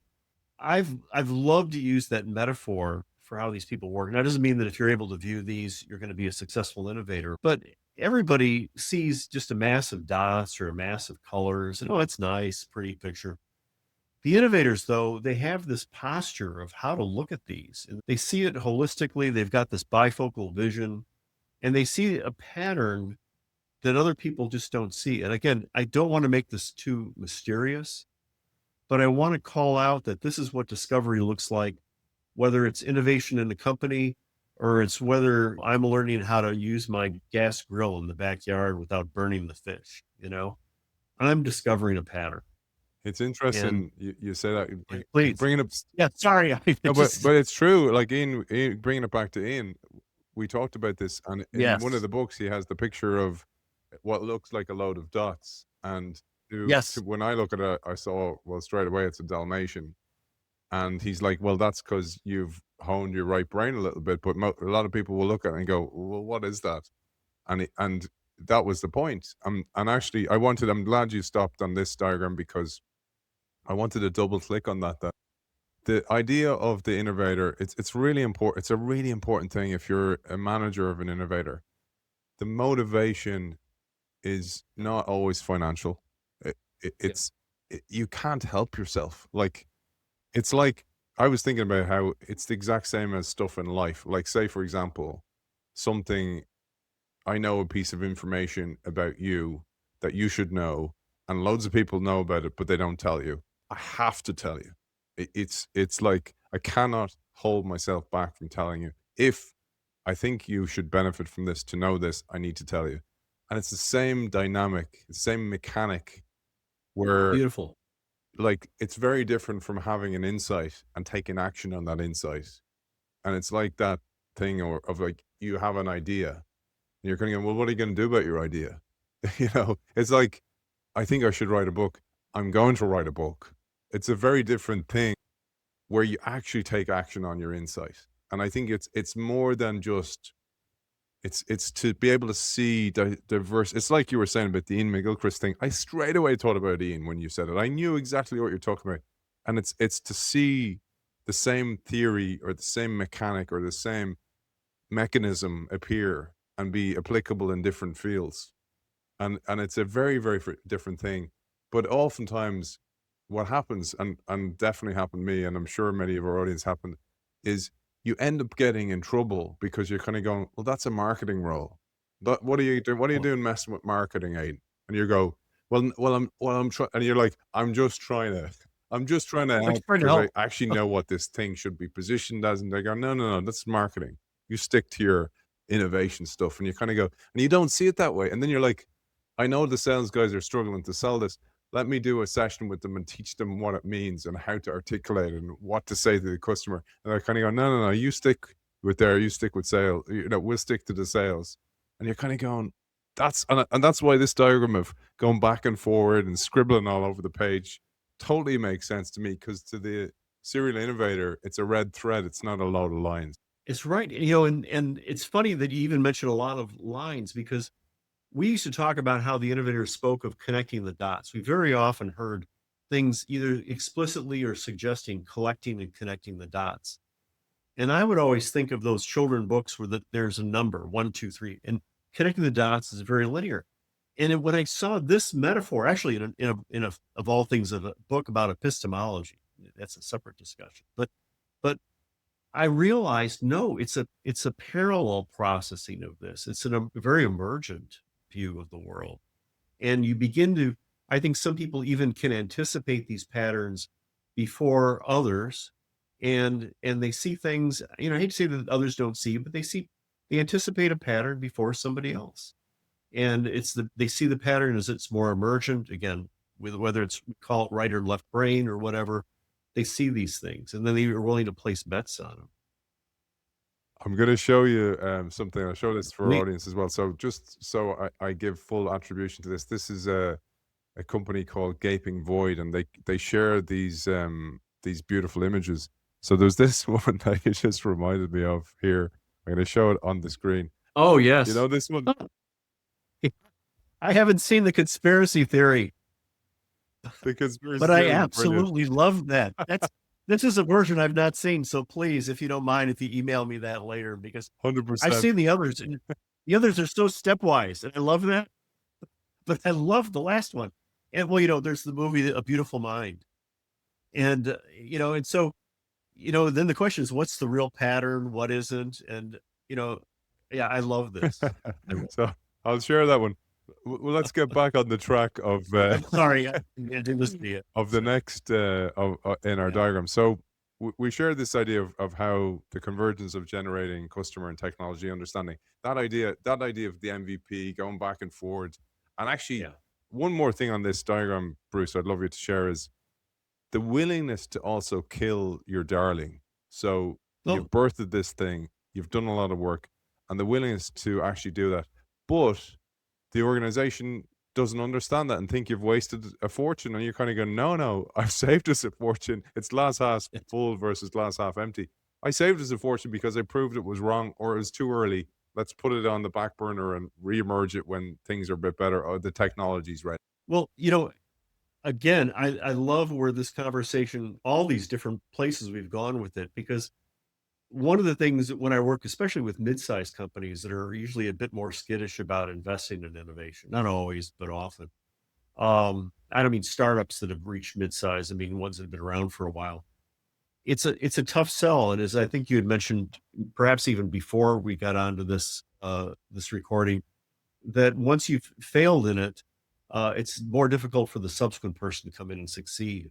I've loved to use that metaphor for how these people work. Now, it doesn't mean that if you're able to view these, you're going to be a successful innovator, but everybody sees just a mass of dots or a mass of colors, and oh, it's nice, pretty picture. The innovators, though, they have this posture of how to look at these, and they see it holistically. They've got this bifocal vision, and they see a pattern that other people just don't see. And again, I don't want to make this too mysterious, but I want to call out that this is what discovery looks like, whether it's innovation in the company or it's whether I'm learning how to use my gas grill in the backyard without burning the fish. I'm discovering a pattern. It's And interesting you say that. You yeah, please. bringing up Yeah, sorry. I no, just but it's true. Like Ian, bringing it back to Ian, we talked about this, and in one of yes. the books, he has the picture of what looks like a load of dots. And Yes. when I look at it, I saw, well, straight away it's a Dalmatian. And he's like, well, that's because you've honed your right brain a little bit. But a lot of people will look at it and go, well, what is that? And that was the point. And actually, I'm glad you stopped on this diagram because I wanted to double click on that. The idea of the innovator, it's really important. It's a really important thing if you're a manager of an innovator. The motivation is not always financial. Yeah. It's you can't help yourself. Like it's like I was thinking about how it's the exact same as stuff in life. Like say for example, something I know a piece of information about you that you should know, and loads of people know about it, but they don't tell you. I have to tell you. It's like I cannot hold myself back from telling you. If I think you should benefit from this to know this, I need to tell you. And it's the same dynamic, the same mechanic where Beautiful. like it's very different from having an insight and taking action on that insight. And it's like that thing of like you have an idea and you're kind of going, well, what are you going to do about your idea? It's like, I think I should write a book. I'm going to write a book. It's a very different thing where you actually take action on your insight. And I think it's more than just it's to be able to see diverse. It's like you were saying about the Ian McGilchrist thing. I straight away thought about Ian when you said it. I knew exactly what you're talking about. And it's to see the same theory or the same mechanic or the same mechanism appear and be applicable in different fields. And it's a very, very different thing. But oftentimes what happens, and definitely happened to me, and I'm sure many of our audience happened, is you end up getting in trouble because you're kind of going, well, that's a marketing role. But what are you doing? What are you Well, doing messing with marketing, Aiden? And you go, I'm trying, and you're like, I'm just trying to I'm help trying to because I help. actually know what this thing should be positioned as. And they go, no, no, no, that's marketing. You stick to your innovation stuff, and you kind of go, and you don't see it that way. And then you're like, I know the sales guys are struggling to sell this. Let me do a session with them and teach them what it means and how to articulate it and what to say to the customer. And I kind of go, no, no, no, you stick you stick with sales. We'll stick to the sales. And you're kind of going, and that's why this diagram of going back and forward and scribbling all over the page totally makes sense to me because to the serial innovator, it's a red thread. It's not a load of lines. It's right. And it's funny that you even mentioned a lot of lines because we used to talk about how the innovators spoke of connecting the dots. We very often heard things either explicitly or suggesting collecting and connecting the dots. And I would always think of those children books where there's a number one, two, three, and connecting the dots is very linear. And when I saw this metaphor, actually in a of all things, of a book about epistemology, that's a separate discussion. But I realized no, it's a parallel processing of this. It's a very emergent view of the world, and you begin to. I think some people even can anticipate these patterns before others, and they see things. I hate to say that others don't see, but they anticipate a pattern before somebody else, and they see the pattern as it's more emergent. Again, with whether it's we call it right or left brain or whatever, they see these things, and then they are willing to place bets on them. I'm going to show you something. I'll show this for our We audience as well. So just so I give full attribution to this, this is a company called Gaping Void, and they share these beautiful images. So there's this one that it just reminded me of here. I'm going to show it on the screen. Oh, You know yes. this one Huh. I haven't seen the conspiracy theory, the conspiracy but I theory is brilliant. absolutely love that. This is a version I've not seen, so please, if you don't mind, if you email me that later, because I've 100%. seen the others, and the others are so stepwise, and I love that, but I love the last one. And, well, there's the movie A Beautiful Mind, and, and so, then the question is, what's the real pattern? What isn't? And, you know, yeah, I love this. I So I'll share that one. Well, let's get back on the track I'm sorry, I didn't listen to you. of the So, next in our yeah. diagram. So we share this idea of how the convergence of generating customer and technology understanding that idea of the MVP going back and forward. And actually, Yeah. one more thing on this diagram, Bruce, I'd love you to share is the willingness to also kill your darling. So Well, you've birthed this thing, you've done a lot of work, and the willingness to actually do that. But the organization doesn't understand that and think you've wasted a fortune. And you're kind of going, no, no, I've saved us a fortune. It's glass half full versus glass half empty. I saved us a fortune because I proved it was wrong or it was too early. Let's put it on the back burner and reemerge it when things are a bit better or the technology's ready. well, again, I love where this conversation, all these different places we've gone with it, because one of the things that when I work, especially with mid-sized companies that are usually a bit more skittish about investing in innovation, not always, but often. I don't mean startups that have reached mid-size. I mean ones that have been around for a while. It's a tough sell, and as I think you had mentioned, perhaps even before we got onto this recording, that once you've failed in it, it's more difficult for the subsequent person to come in and succeed.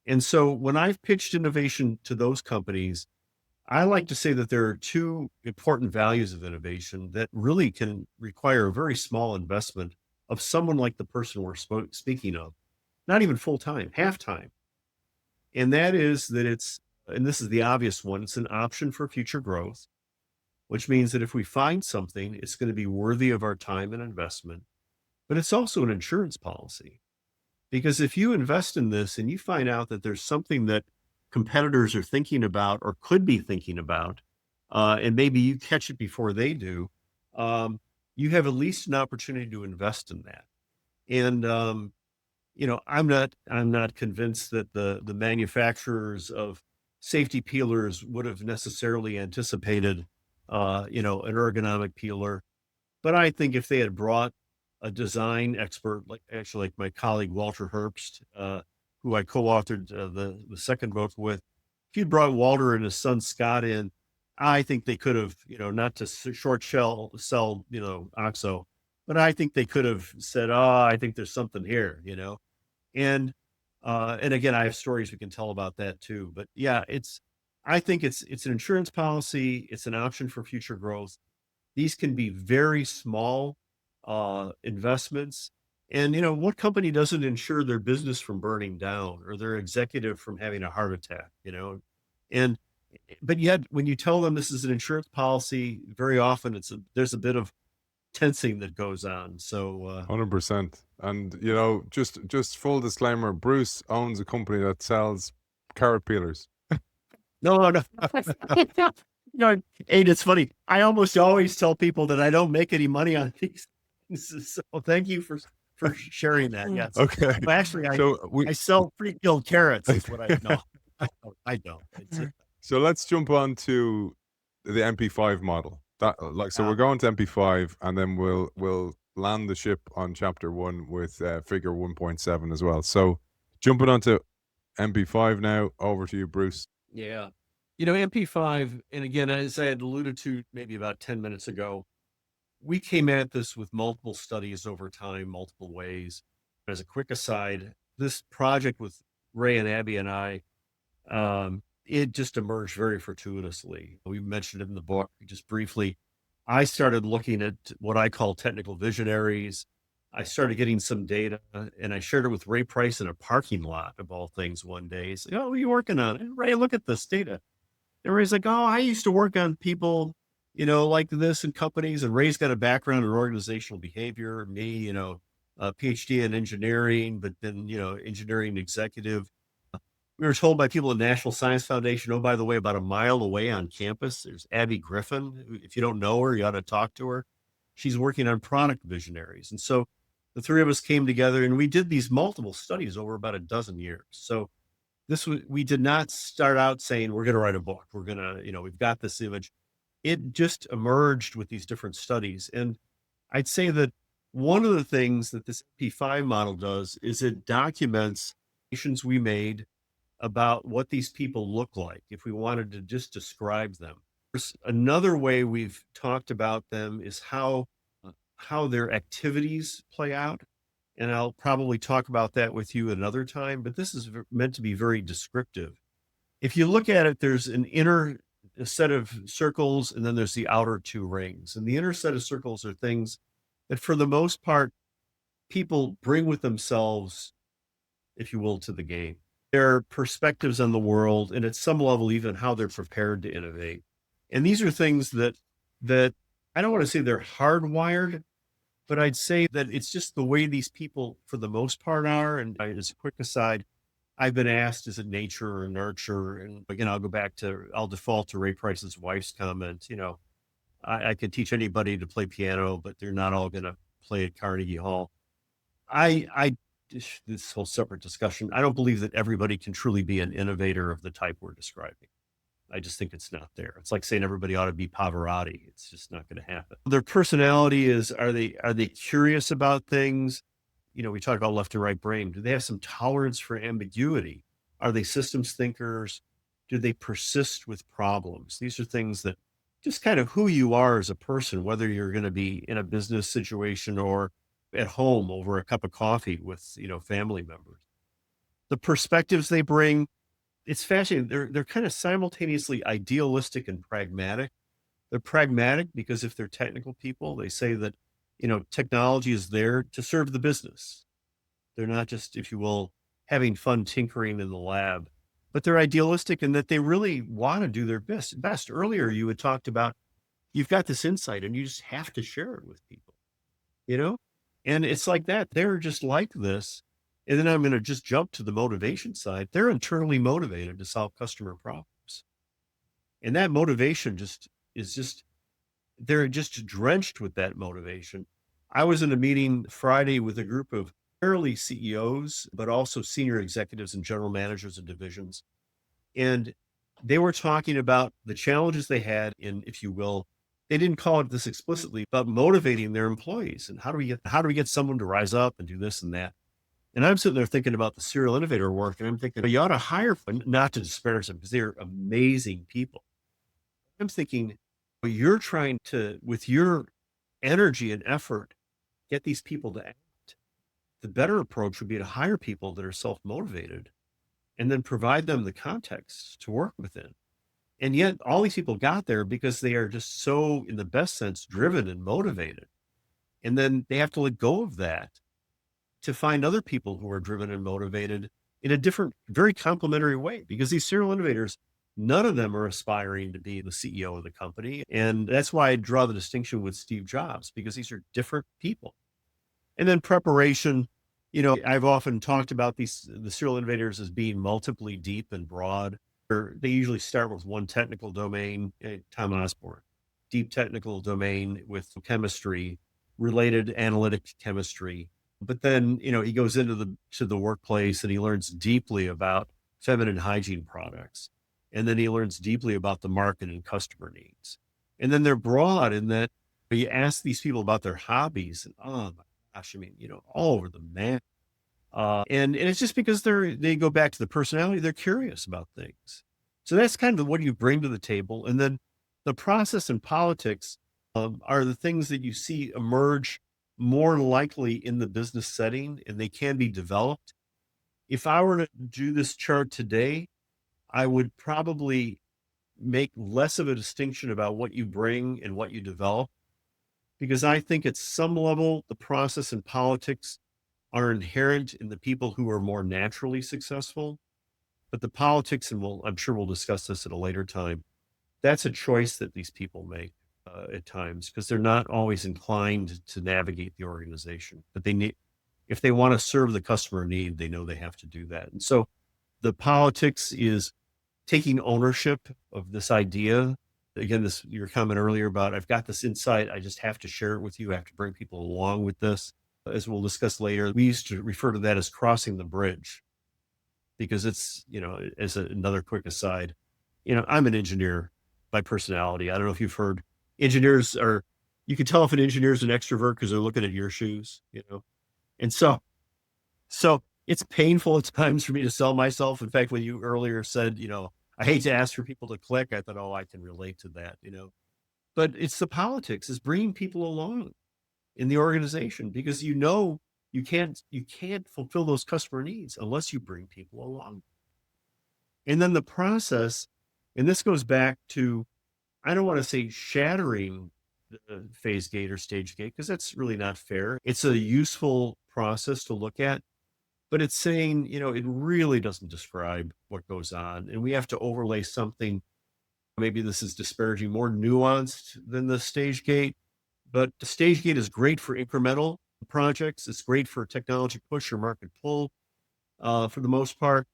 And so when I've pitched innovation to those companies, I like to say that there are two important values of innovation that really can require a very small investment of someone like the person we're speaking of, not even full time, half time. And that is that and this is the obvious one, it's an option for future growth, which means that if we find something, it's going to be worthy of our time and investment. But it's also an insurance policy. Because if you invest in this and you find out that there's something that competitors are thinking about or could be thinking about, and maybe you catch it before they do, um, you have at least an opportunity to invest in that. And I'm not convinced that the manufacturers of safety peelers would have necessarily anticipated, an ergonomic peeler, but I think if they had brought a design expert, like my colleague Walter Herbst, who I co-authored the second book with, if you'd brought Walter and his son Scott in, I think they could have, not to short sell, OXO, but I think they could have said, "Oh, I think there's something here." And again, I have stories we can tell about that too. But yeah, I think it's an insurance policy. It's an option for future growth. These can be very small investments. And what company doesn't insure their business from burning down or their executive from having a heart attack, And but yet when you tell them this is an insurance policy, very often there's a bit of tensing that goes on. So 100%. And just full disclaimer, Bruce owns a company that sells carrot peelers. no, no. And it's funny. I almost always tell people that I don't make any money on these things. So thank you for sharing that. Yes. Okay. But actually, So I sell pre-killed carrots is what I know. I don't. so let's jump on to the MP5 model. So we're going to MP5 and then we'll land the ship on chapter 1 with figure 1.7 as well. So jumping onto MP5 now, over to you, Bruce. Yeah. MP5, and again, as I had alluded to maybe about 10 minutes ago, we came at this with multiple studies over time, multiple ways. As a quick aside, this project with Ray and Abby and I, it just emerged very fortuitously. We mentioned it in the book just briefly. I started looking at what I call technical visionaries. I started getting some data and I shared it with Ray Price in a parking lot of all things one day. He's like, "Oh, what are you working on?" "And Ray, look at this data." And Ray's like, "Oh, I used to work on people, like this in companies." And Ray's got a background in organizational behavior. Me, a PhD in engineering, but then, engineering executive. We were told by people at National Science Foundation, oh, by the way, about a mile away on campus, there's Abby Griffin. If you don't know her, you ought to talk to her. She's working on product visionaries. And so the three of us came together and we did these multiple studies over about a dozen years. So we did not start out saying we're going to write a book. We're going to, we've got this image. It just emerged with these different studies. And I'd say that one of the things that this P5 model does is it documents we made about what these people look like if we wanted to just describe them. There's another way we've talked about them is how their activities play out. And I'll probably talk about that with you another time, but this is meant to be very descriptive. If you look at it, there's an inner set of circles, and then there's the outer two rings. And the inner set of circles are things that, for the most part, people bring with themselves, if you will, to the game. their perspectives on the world, and at some level, even how they're prepared to innovate. And these are things that I don't want to say they're hardwired, but I'd say that it's just the way these people, for the most part, are. And as a quick aside, I've been asked, is it nature or nurture? And again, I'll default to Ray Price's wife's comment. I could teach anybody to play piano, but they're not all going to play at Carnegie Hall. I this whole separate discussion. I don't believe that everybody can truly be an innovator of the type we're describing. I just think it's not there. It's like saying everybody ought to be Pavarotti. It's just not going to happen. Their personality is, are they curious about things? We talked about left and right brain. Do they have some tolerance for ambiguity? Are they systems thinkers? Do they persist with problems? These are things that just kind of who you are as a person, whether you're going to be in a business situation or at home over a cup of coffee with, family members. The perspectives they bring, it's fascinating. They're kind of simultaneously idealistic and pragmatic. They're pragmatic because if they're technical people, they say that, technology is there to serve the business. They're not just, if you will, having fun tinkering in the lab, but they're idealistic in that they really want to do their best. Earlier, you had talked about you've got this insight and you just have to share it with people, you know? And it's like that. They're just like this. And then I'm going to just jump to the motivation side. They're internally motivated to solve customer problems. And that motivation they're just drenched with that motivation. I was in a meeting Friday with a group of early CEOs, but also senior executives and general managers of divisions. And they were talking about the challenges they had in, if you will, they didn't call it this explicitly, but motivating their employees. And how do we get someone to rise up and do this and that? And I'm sitting there thinking about the serial innovator work, and I'm thinking, you ought to hire, not to disparage them because they're amazing people. I'm thinking, well, you're trying to, with your energy and effort, get these people to act. The better approach would be to hire people that are self-motivated and then provide them the context to work within. And yet all these people got there because they are just so, in the best sense, driven and motivated. And then they have to let go of that to find other people who are driven and motivated in a different, very complementary way. Because these serial innovators, none of them are aspiring to be the CEO of the company. And that's why I draw the distinction with Steve Jobs, because these are different people. And then preparation, I've often talked about the serial innovators as being multiply deep and broad. They usually start with one technical domain, Tom Osborne, deep technical domain with chemistry, related analytic chemistry. But then, he goes into the workplace and he learns deeply about feminine hygiene products. And then he learns deeply about the market and customer needs. And then they're broad in that you ask these people about their hobbies and, oh my gosh, all over the map. And it's just because they go back to the personality, they're curious about things. So that's kind of what you bring to the table. And then the process and politics are the things that you see emerge more likely in the business setting, and they can be developed. If I were to do this chart today, I would probably make less of a distinction about what you bring and what you develop, because I think at some level, the process and politics are inherent in the people who are more naturally successful. But the politics, and I'm sure we'll discuss this at a later time, that's a choice that these people make at times because they're not always inclined to navigate the organization. But if they want to serve the customer need, they know they have to do that. And so the politics is taking ownership of this idea. Again, your comment earlier about I've got this insight, I just have to share it with you. I have to bring people along with this. As we'll discuss later, we used to refer to that as crossing the bridge because it's, as another quick aside, I'm an engineer by personality. I don't know if you've heard you can tell if an engineer is an extrovert because they're looking at your shoes, and so it's painful at times for me to sell myself. In fact, when you earlier said, I hate to ask for people to click, I thought, oh, I can relate to that, but it's the politics, is bringing people along in the organization because you can't fulfill those customer needs unless you bring people along. And then the process, and this goes back to, I don't want to say shattering the phase gate or stage gate because that's really not fair. It's a useful process to look at, but it's saying, it really doesn't describe what goes on. And we have to overlay something. Maybe this is disparaging, more nuanced than the stage gate, but the stage gate is great for incremental projects. It's great for technology push or market pull for the most part.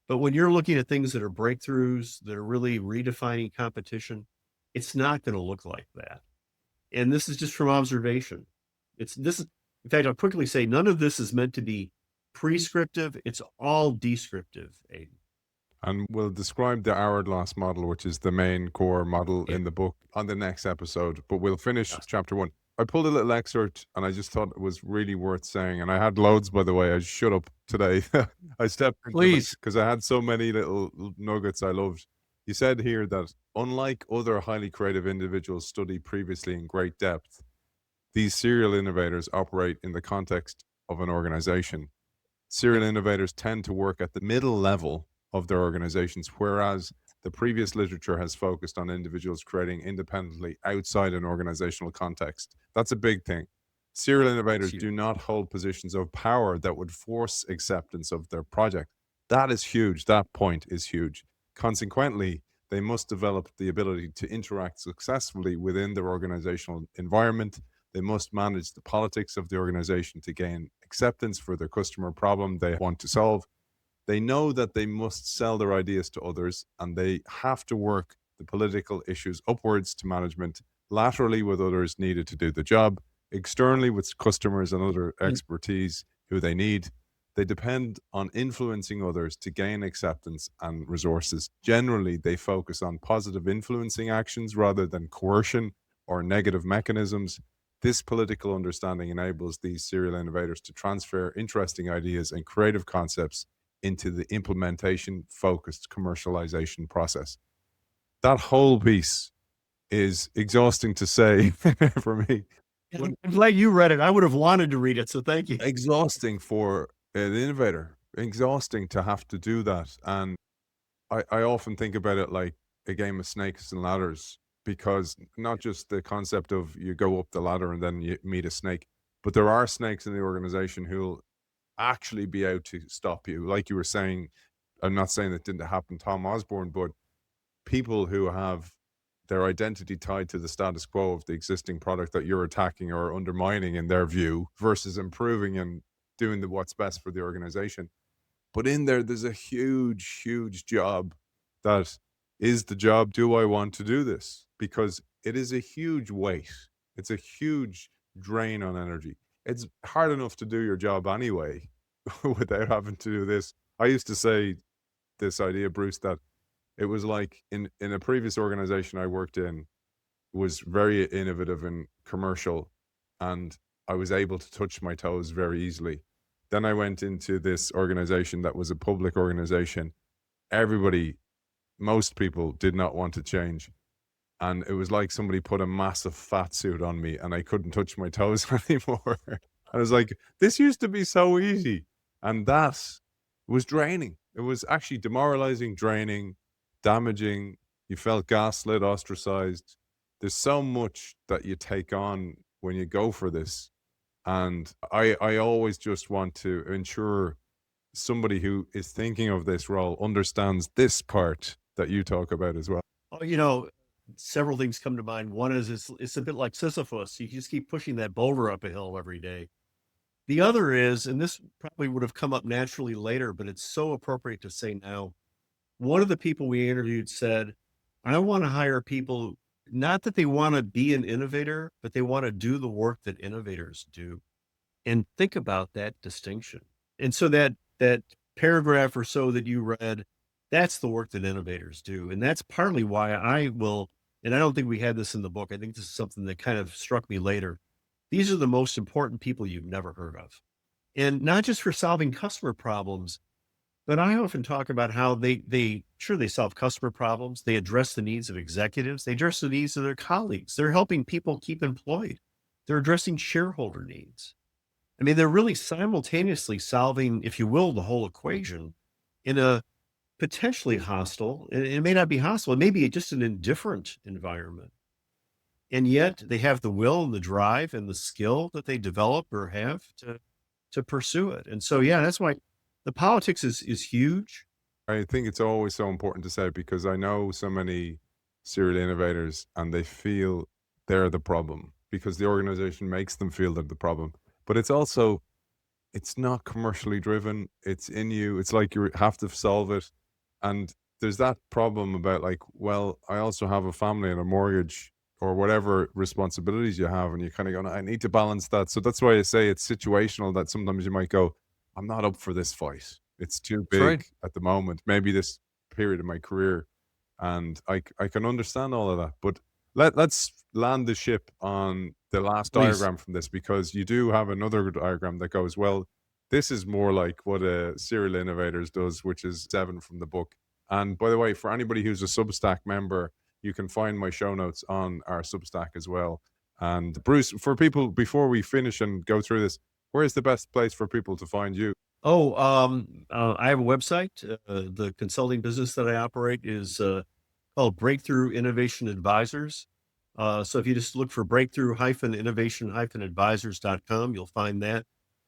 But when you're looking at things that are breakthroughs, that are really redefining competition, it's not going to look like that. And this is just from observation. In fact, I'll quickly say none of this is meant to be prescriptive. It's all descriptive, Aidan. And we'll describe the hourglass model, which is the main core model Yeah. in the book, on the next episode. But we'll finish Yes. chapter 1. I pulled a little excerpt and I just thought it was really worth saying. And I had loads, by the way. I shut up today. I stepped into it Please. because I had so many little nuggets I loved. You said here that unlike other highly creative individuals studied previously in great depth, these serial innovators operate in the context of an organization. Serial innovators tend to work at the middle level of their organizations, whereas the previous literature has focused on individuals creating independently outside an organizational context. That's a big thing. Serial It's innovators you. do not hold positions of power that would force acceptance of their project. That is huge. That point is huge. Consequently, they must develop the ability to interact successfully within their organizational environment. They must manage the politics of the organization to gain acceptance for their customer problem they want to solve. They know that they must sell their ideas to others, and they have to work the political issues upwards to management, laterally with others needed to do the job, externally with customers and other And expertise who they need. They depend on influencing others to gain acceptance and resources. Generally, they focus on positive influencing actions rather than coercion or negative mechanisms. This political understanding enables these serial innovators to transfer interesting ideas and creative concepts into the implementation focused commercialization process. That whole piece is exhausting to say for me. I'm glad you read it. I would have wanted to read it. So thank you. Exhausting for an innovator, exhausting to have to do that. And I often think about it like a game of snakes and ladders, because not just the concept of you go up the ladder and then you meet a snake, but there are snakes in the organization who'll actually be out to stop you. Like you were saying, I'm not saying that didn't happen, Tom Osborne, but people who have their identity tied to the status quo of the existing product that you're attacking or undermining in their view versus improving and doing what's best for the organization. But in there, there's a huge, huge job that is the job. Do I want to do this? Because it is a huge weight. It's a huge drain on energy. It's hard enough to do your job anyway without having to do this. I used to say this idea, Bruce, that it was like in a previous organization I worked in was very innovative and commercial, and I was able to touch my toes very easily. Then I went into this organization that was a public organization. Everybody, most people did not want to change. And it was like somebody put a massive fat suit on me and I couldn't touch my toes anymore. I was like, this used to be so easy. And that was draining. It was actually demoralizing, draining, damaging. You felt gaslit, ostracized. There's so much that you take on when you go for this. And I always just want to ensure somebody who is thinking of this role understands this part that you talk about as well. Oh, several things come to mind. One is it's a bit like Sisyphus. You just keep pushing that boulder up a hill every day. The other is, and this probably would have come up naturally later, but it's so appropriate to say now. One of the people we interviewed said, I want to hire people, not that they want to be an innovator, but they want to do the work that innovators do. And think about that distinction. And so that paragraph or so that you read, that's the work that innovators do. And that's partly why I will, and I don't think we had this in the book. I think this is something that kind of struck me later. These are the most important people you've never heard of. And not just for solving customer problems, but I often talk about how they sure they solve customer problems, they address the needs of executives, they address the needs of their colleagues, they're helping people keep employed, they're addressing shareholder needs. I mean, they're really simultaneously solving, if you will, the whole equation in a potentially hostile, and it may not be hostile, it may be just an indifferent environment. And yet they have the will and the drive and the skill that they develop or have to pursue it. And so, yeah, that's why The politics is huge. I think it's always so important to say because I know so many serial innovators and they feel they're the problem because the organization makes them feel they're the problem. But it's also it's not commercially driven. It's in you. It's like you have to solve it. And there's that problem about like, well, I also have a family and a mortgage or whatever responsibilities you have, and you kind of go, I need to balance that. So that's why I say it's situational that sometimes you might go, I'm not up for this fight. It's too That's big right. at the moment. Maybe this period of my career. And I can understand all of that. But let's land the ship on the last Please. diagram from this because you do have another diagram that goes, well, this is more like what a Serial Innovators does, which is 7 from the book. And by the way, for anybody who's a Substack member, you can find my show notes on our Substack as well. And Bruce, for people before we finish and go through this, where's the best place for people to find you? Oh, I have a website. The consulting business that I operate is called Breakthrough Innovation Advisors. So if you just look for breakthrough-innovation-advisors.com, you'll find that.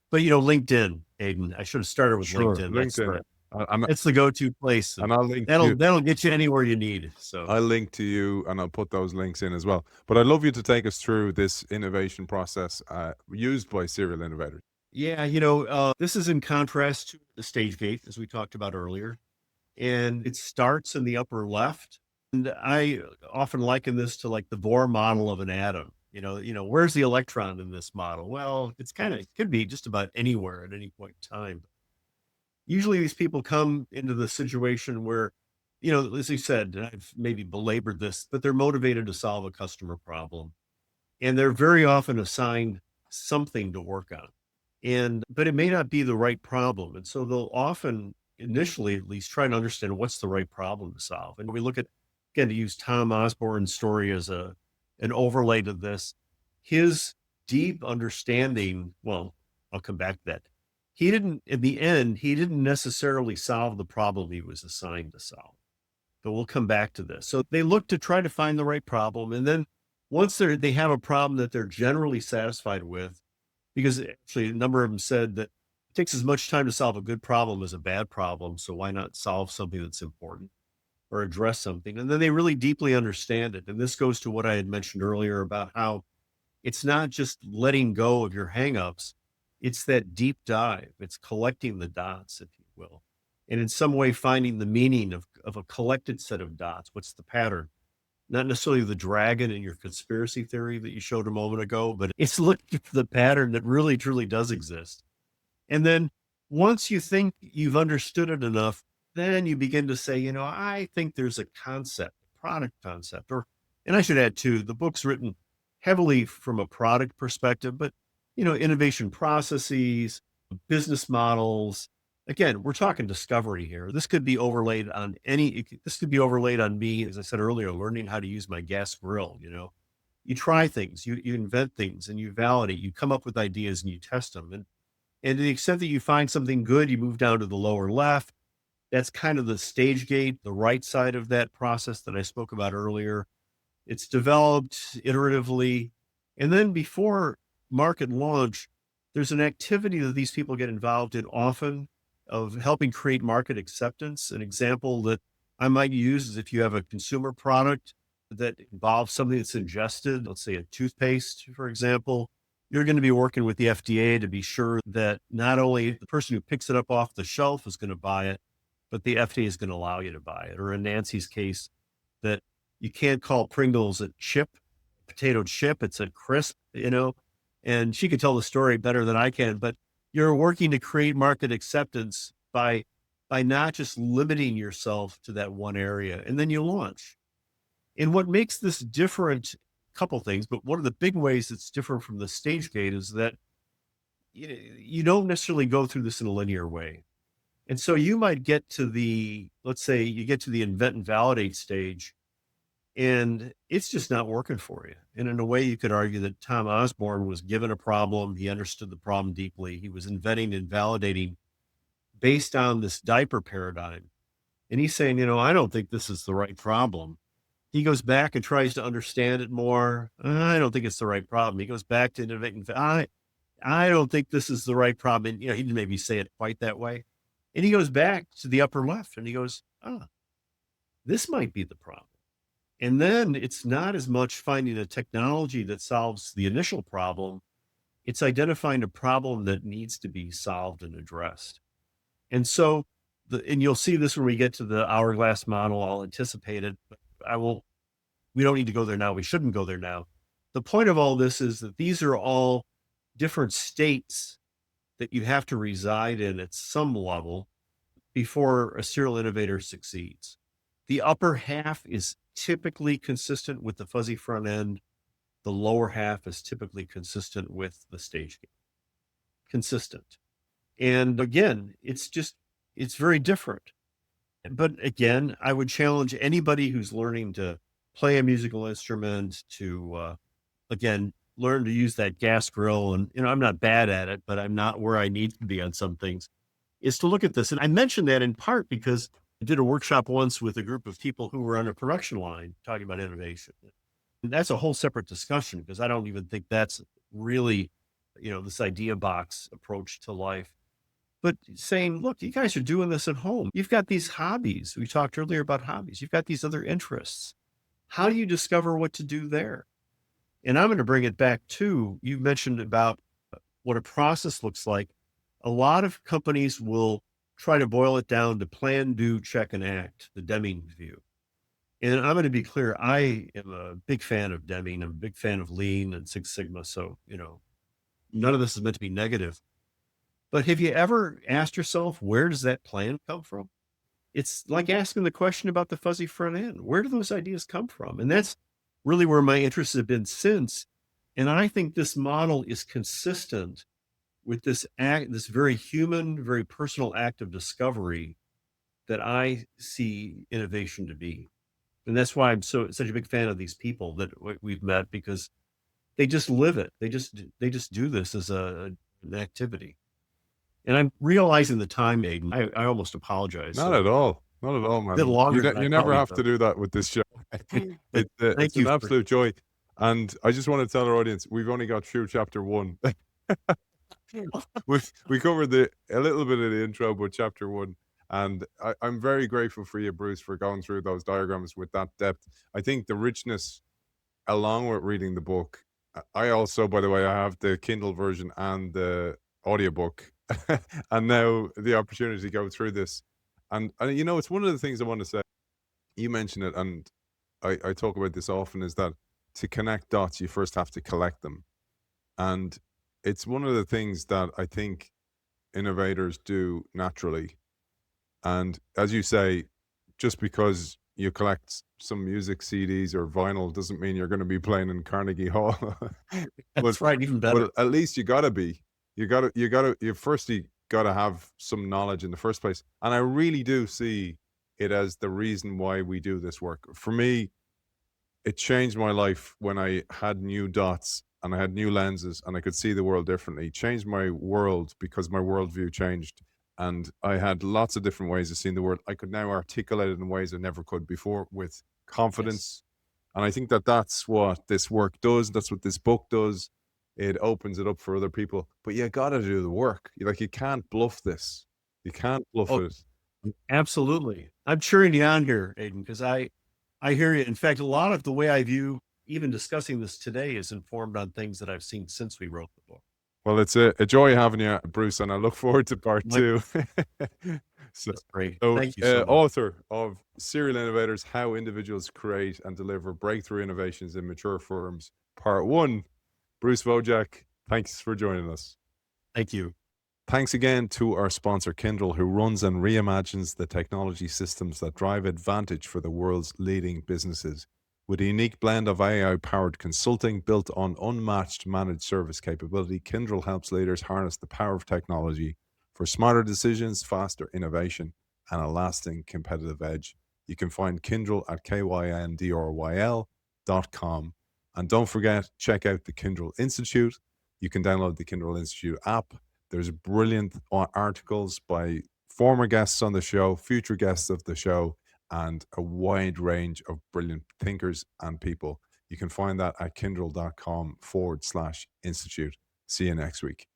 But LinkedIn, Aidan. I should have started with Sure, LinkedIn. That's LinkedIn, the and it's the go-to place, and and I'll link to that'll you. that'll get you anywhere you need. So I'll link to you, and I'll put those links in as well. But I'd love you to take us through this innovation process used by serial innovators. yeah, this is in contrast to the stage gate, as we talked about earlier, and it starts in the upper left. And I often liken this to like the Bohr model of an atom. Where's the electron in this model? Well, it could be just about anywhere at any point in time. Usually these people come into the situation where, as you said, and I've maybe belabored this, but they're motivated to solve a customer problem. And they're very often assigned something to work on. But it may not be the right problem. And so they'll often, initially at least, try to understand what's the right problem to solve. And we look at, again, to use Tom Osborne's story as an overlay to this, his deep understanding, well, I'll come back to that. In the end, he didn't necessarily solve the problem he was assigned to solve. But we'll come back to this. So they look to try to find the right problem. And then once they have a problem that they're generally satisfied with, because actually a number of them said that it takes as much time to solve a good problem as a bad problem. So why not solve something that's important or address something? And then they really deeply understand it. And this goes to what I had mentioned earlier about how it's not just letting go of your hangups. It's that deep dive. It's collecting the dots, if you will. And in some way finding the meaning of a collected set of dots. What's the pattern? Not necessarily the dragon in your conspiracy theory that you showed a moment ago, but it's looking for the pattern that really truly does exist. And then once you think you've understood it enough, then you begin to say, I think there's a concept, product concept, and I should add too, the book's written heavily from a product perspective, but innovation processes, business models. Again, we're talking discovery here. This could be overlaid on me, as I said earlier, learning how to use my gas grill. You try things, you invent things and you validate, you come up with ideas and you test them. And to the extent that you find something good, you move down to the lower left. That's kind of the stage gate, the right side of that process that I spoke about earlier. It's developed iteratively. And then before market launch, there's an activity that these people get involved in often of helping create market acceptance. An example that I might use is if you have a consumer product that involves something that's ingested, let's say a toothpaste, for example, you're going to be working with the FDA to be sure that not only the person who picks it up off the shelf is going to buy it, but the FDA is going to allow you to buy it. Or in Nancy's case, that you can't call Pringles a potato chip. It's a crisp. And she could tell the story better than I can, but you're working to create market acceptance by not just limiting yourself to that one area, and then you launch. And what makes this different, couple things, but one of the big ways it's different from the stage gate is that you don't necessarily go through this in a linear way. And so you might get to let's say you get to the invent and validate stage, and it's just not working for you. And in a way, you could argue that Tom Osborne was given a problem. He understood the problem deeply. He was inventing and validating based on this diaper paradigm. And he's saying, I don't think this is the right problem. He goes back and tries to understand it more. I don't think it's the right problem. He goes back to innovating. I don't think this is the right problem. And, he didn't maybe say it quite that way. And he goes back to the upper left and he goes, ah, this might be the problem. And then it's not as much finding a technology that solves the initial problem, it's identifying a problem that needs to be solved and addressed. And so, and you'll see this when we get to the hourglass model, I'll anticipate it, but we don't need to go there now. We shouldn't go there now. The point of all this is that these are all different states that you have to reside in at some level before a serial innovator succeeds. The upper half is typically consistent with the fuzzy front end. The lower half is typically consistent with the stage game. Consistent. And again, it's very different. But again, I would challenge anybody who's learning to play a musical instrument to, again, learn to use that gas grill. And, I'm not bad at it, but I'm not where I need to be on some things, is to look at this. And I mentioned that in part because I did a workshop once with a group of people who were on a production line talking about innovation. And that's a whole separate discussion because I don't even think that's really, this idea box approach to life. But saying, look, you guys are doing this at home. You've got these hobbies. We talked earlier about hobbies. You've got these other interests. How do you discover what to do there? And I'm going to bring it back to, you mentioned about what a process looks like. A lot of companies will try to boil it down to plan, do, check, and act, the Deming view. And I'm going to be clear, I am a big fan of Deming. I'm a big fan of Lean and Six Sigma. So, none of this is meant to be negative. But have you ever asked yourself, where does that plan come from? It's like asking the question about the fuzzy front end. Where do those ideas come from? And that's really where my interests have been since. And I think this model is consistent with this very human, very personal act of discovery that I see innovation to be. And that's why I'm such a big fan of these people that we've met, because they just live it. They just do this as an activity. And I'm realizing the time, Aidan. I almost apologize. Not at all. Not at all, A bit man. longer than I You thought never we'd have go. to do that with this show. Thank It's you an for absolute joy. And I just want to tell our audience, we've only got through chapter 1. We covered a little bit of the intro, but chapter 1. And I'm very grateful for you, Bruce, for going through those diagrams with that depth. I think the richness, along with reading the book, I also, by the way, I have the Kindle version and the audiobook, and now the opportunity to go through this. And it's one of the things I want to say. You mentioned it, and I talk about this often, is that to connect dots, you first have to collect them. And it's one of the things that I think innovators do naturally. And as you say, just because you collect some music CDs or vinyl doesn't mean you're going to be playing in Carnegie Hall. but That's right, even better. but at least you gotta be. You firstly gotta have some knowledge in the first place. And I really do see it as the reason why we do this work. For me, it changed my life when I had new dots and I had new lenses and I could see the world differently. It changed my world because my worldview changed. And I had lots of different ways of seeing the world. I could now articulate it in ways I never could before with Yes. confidence. And I think that that's what this work does. That's what this book does. It opens it up for other people. But you got to do the work. You can't bluff this. You can't bluff Oh, it. absolutely. I'm cheering you on here, Aidan, because I hear you. In fact, a lot of the way I view even discussing this today is informed on things that I've seen since we wrote the book. Well, it's a joy having you, Bruce, and I look forward to part Like, 2. so, that's great. so Thank you so much. author of Serial Innovators, How Individuals Create and Deliver Breakthrough Innovations in Mature Firms, Part 1. Bruce Vojak, thanks for joining us. Thank you. Thanks again to our sponsor, Kyndryl, who runs and reimagines the technology systems that drive advantage for the world's leading businesses. With a unique blend of AI-powered consulting built on unmatched managed service capability, Kyndryl helps leaders harness the power of technology for smarter decisions, faster innovation, and a lasting competitive edge. You can find Kyndryl at kyndryl.com. And don't forget, check out the Kyndryl Institute. You can download the Kyndryl Institute app. There's brilliant articles by former guests on the show, future guests of the show, and a wide range of brilliant thinkers and people. You can find that at kyndryl.com/institute. See you next week.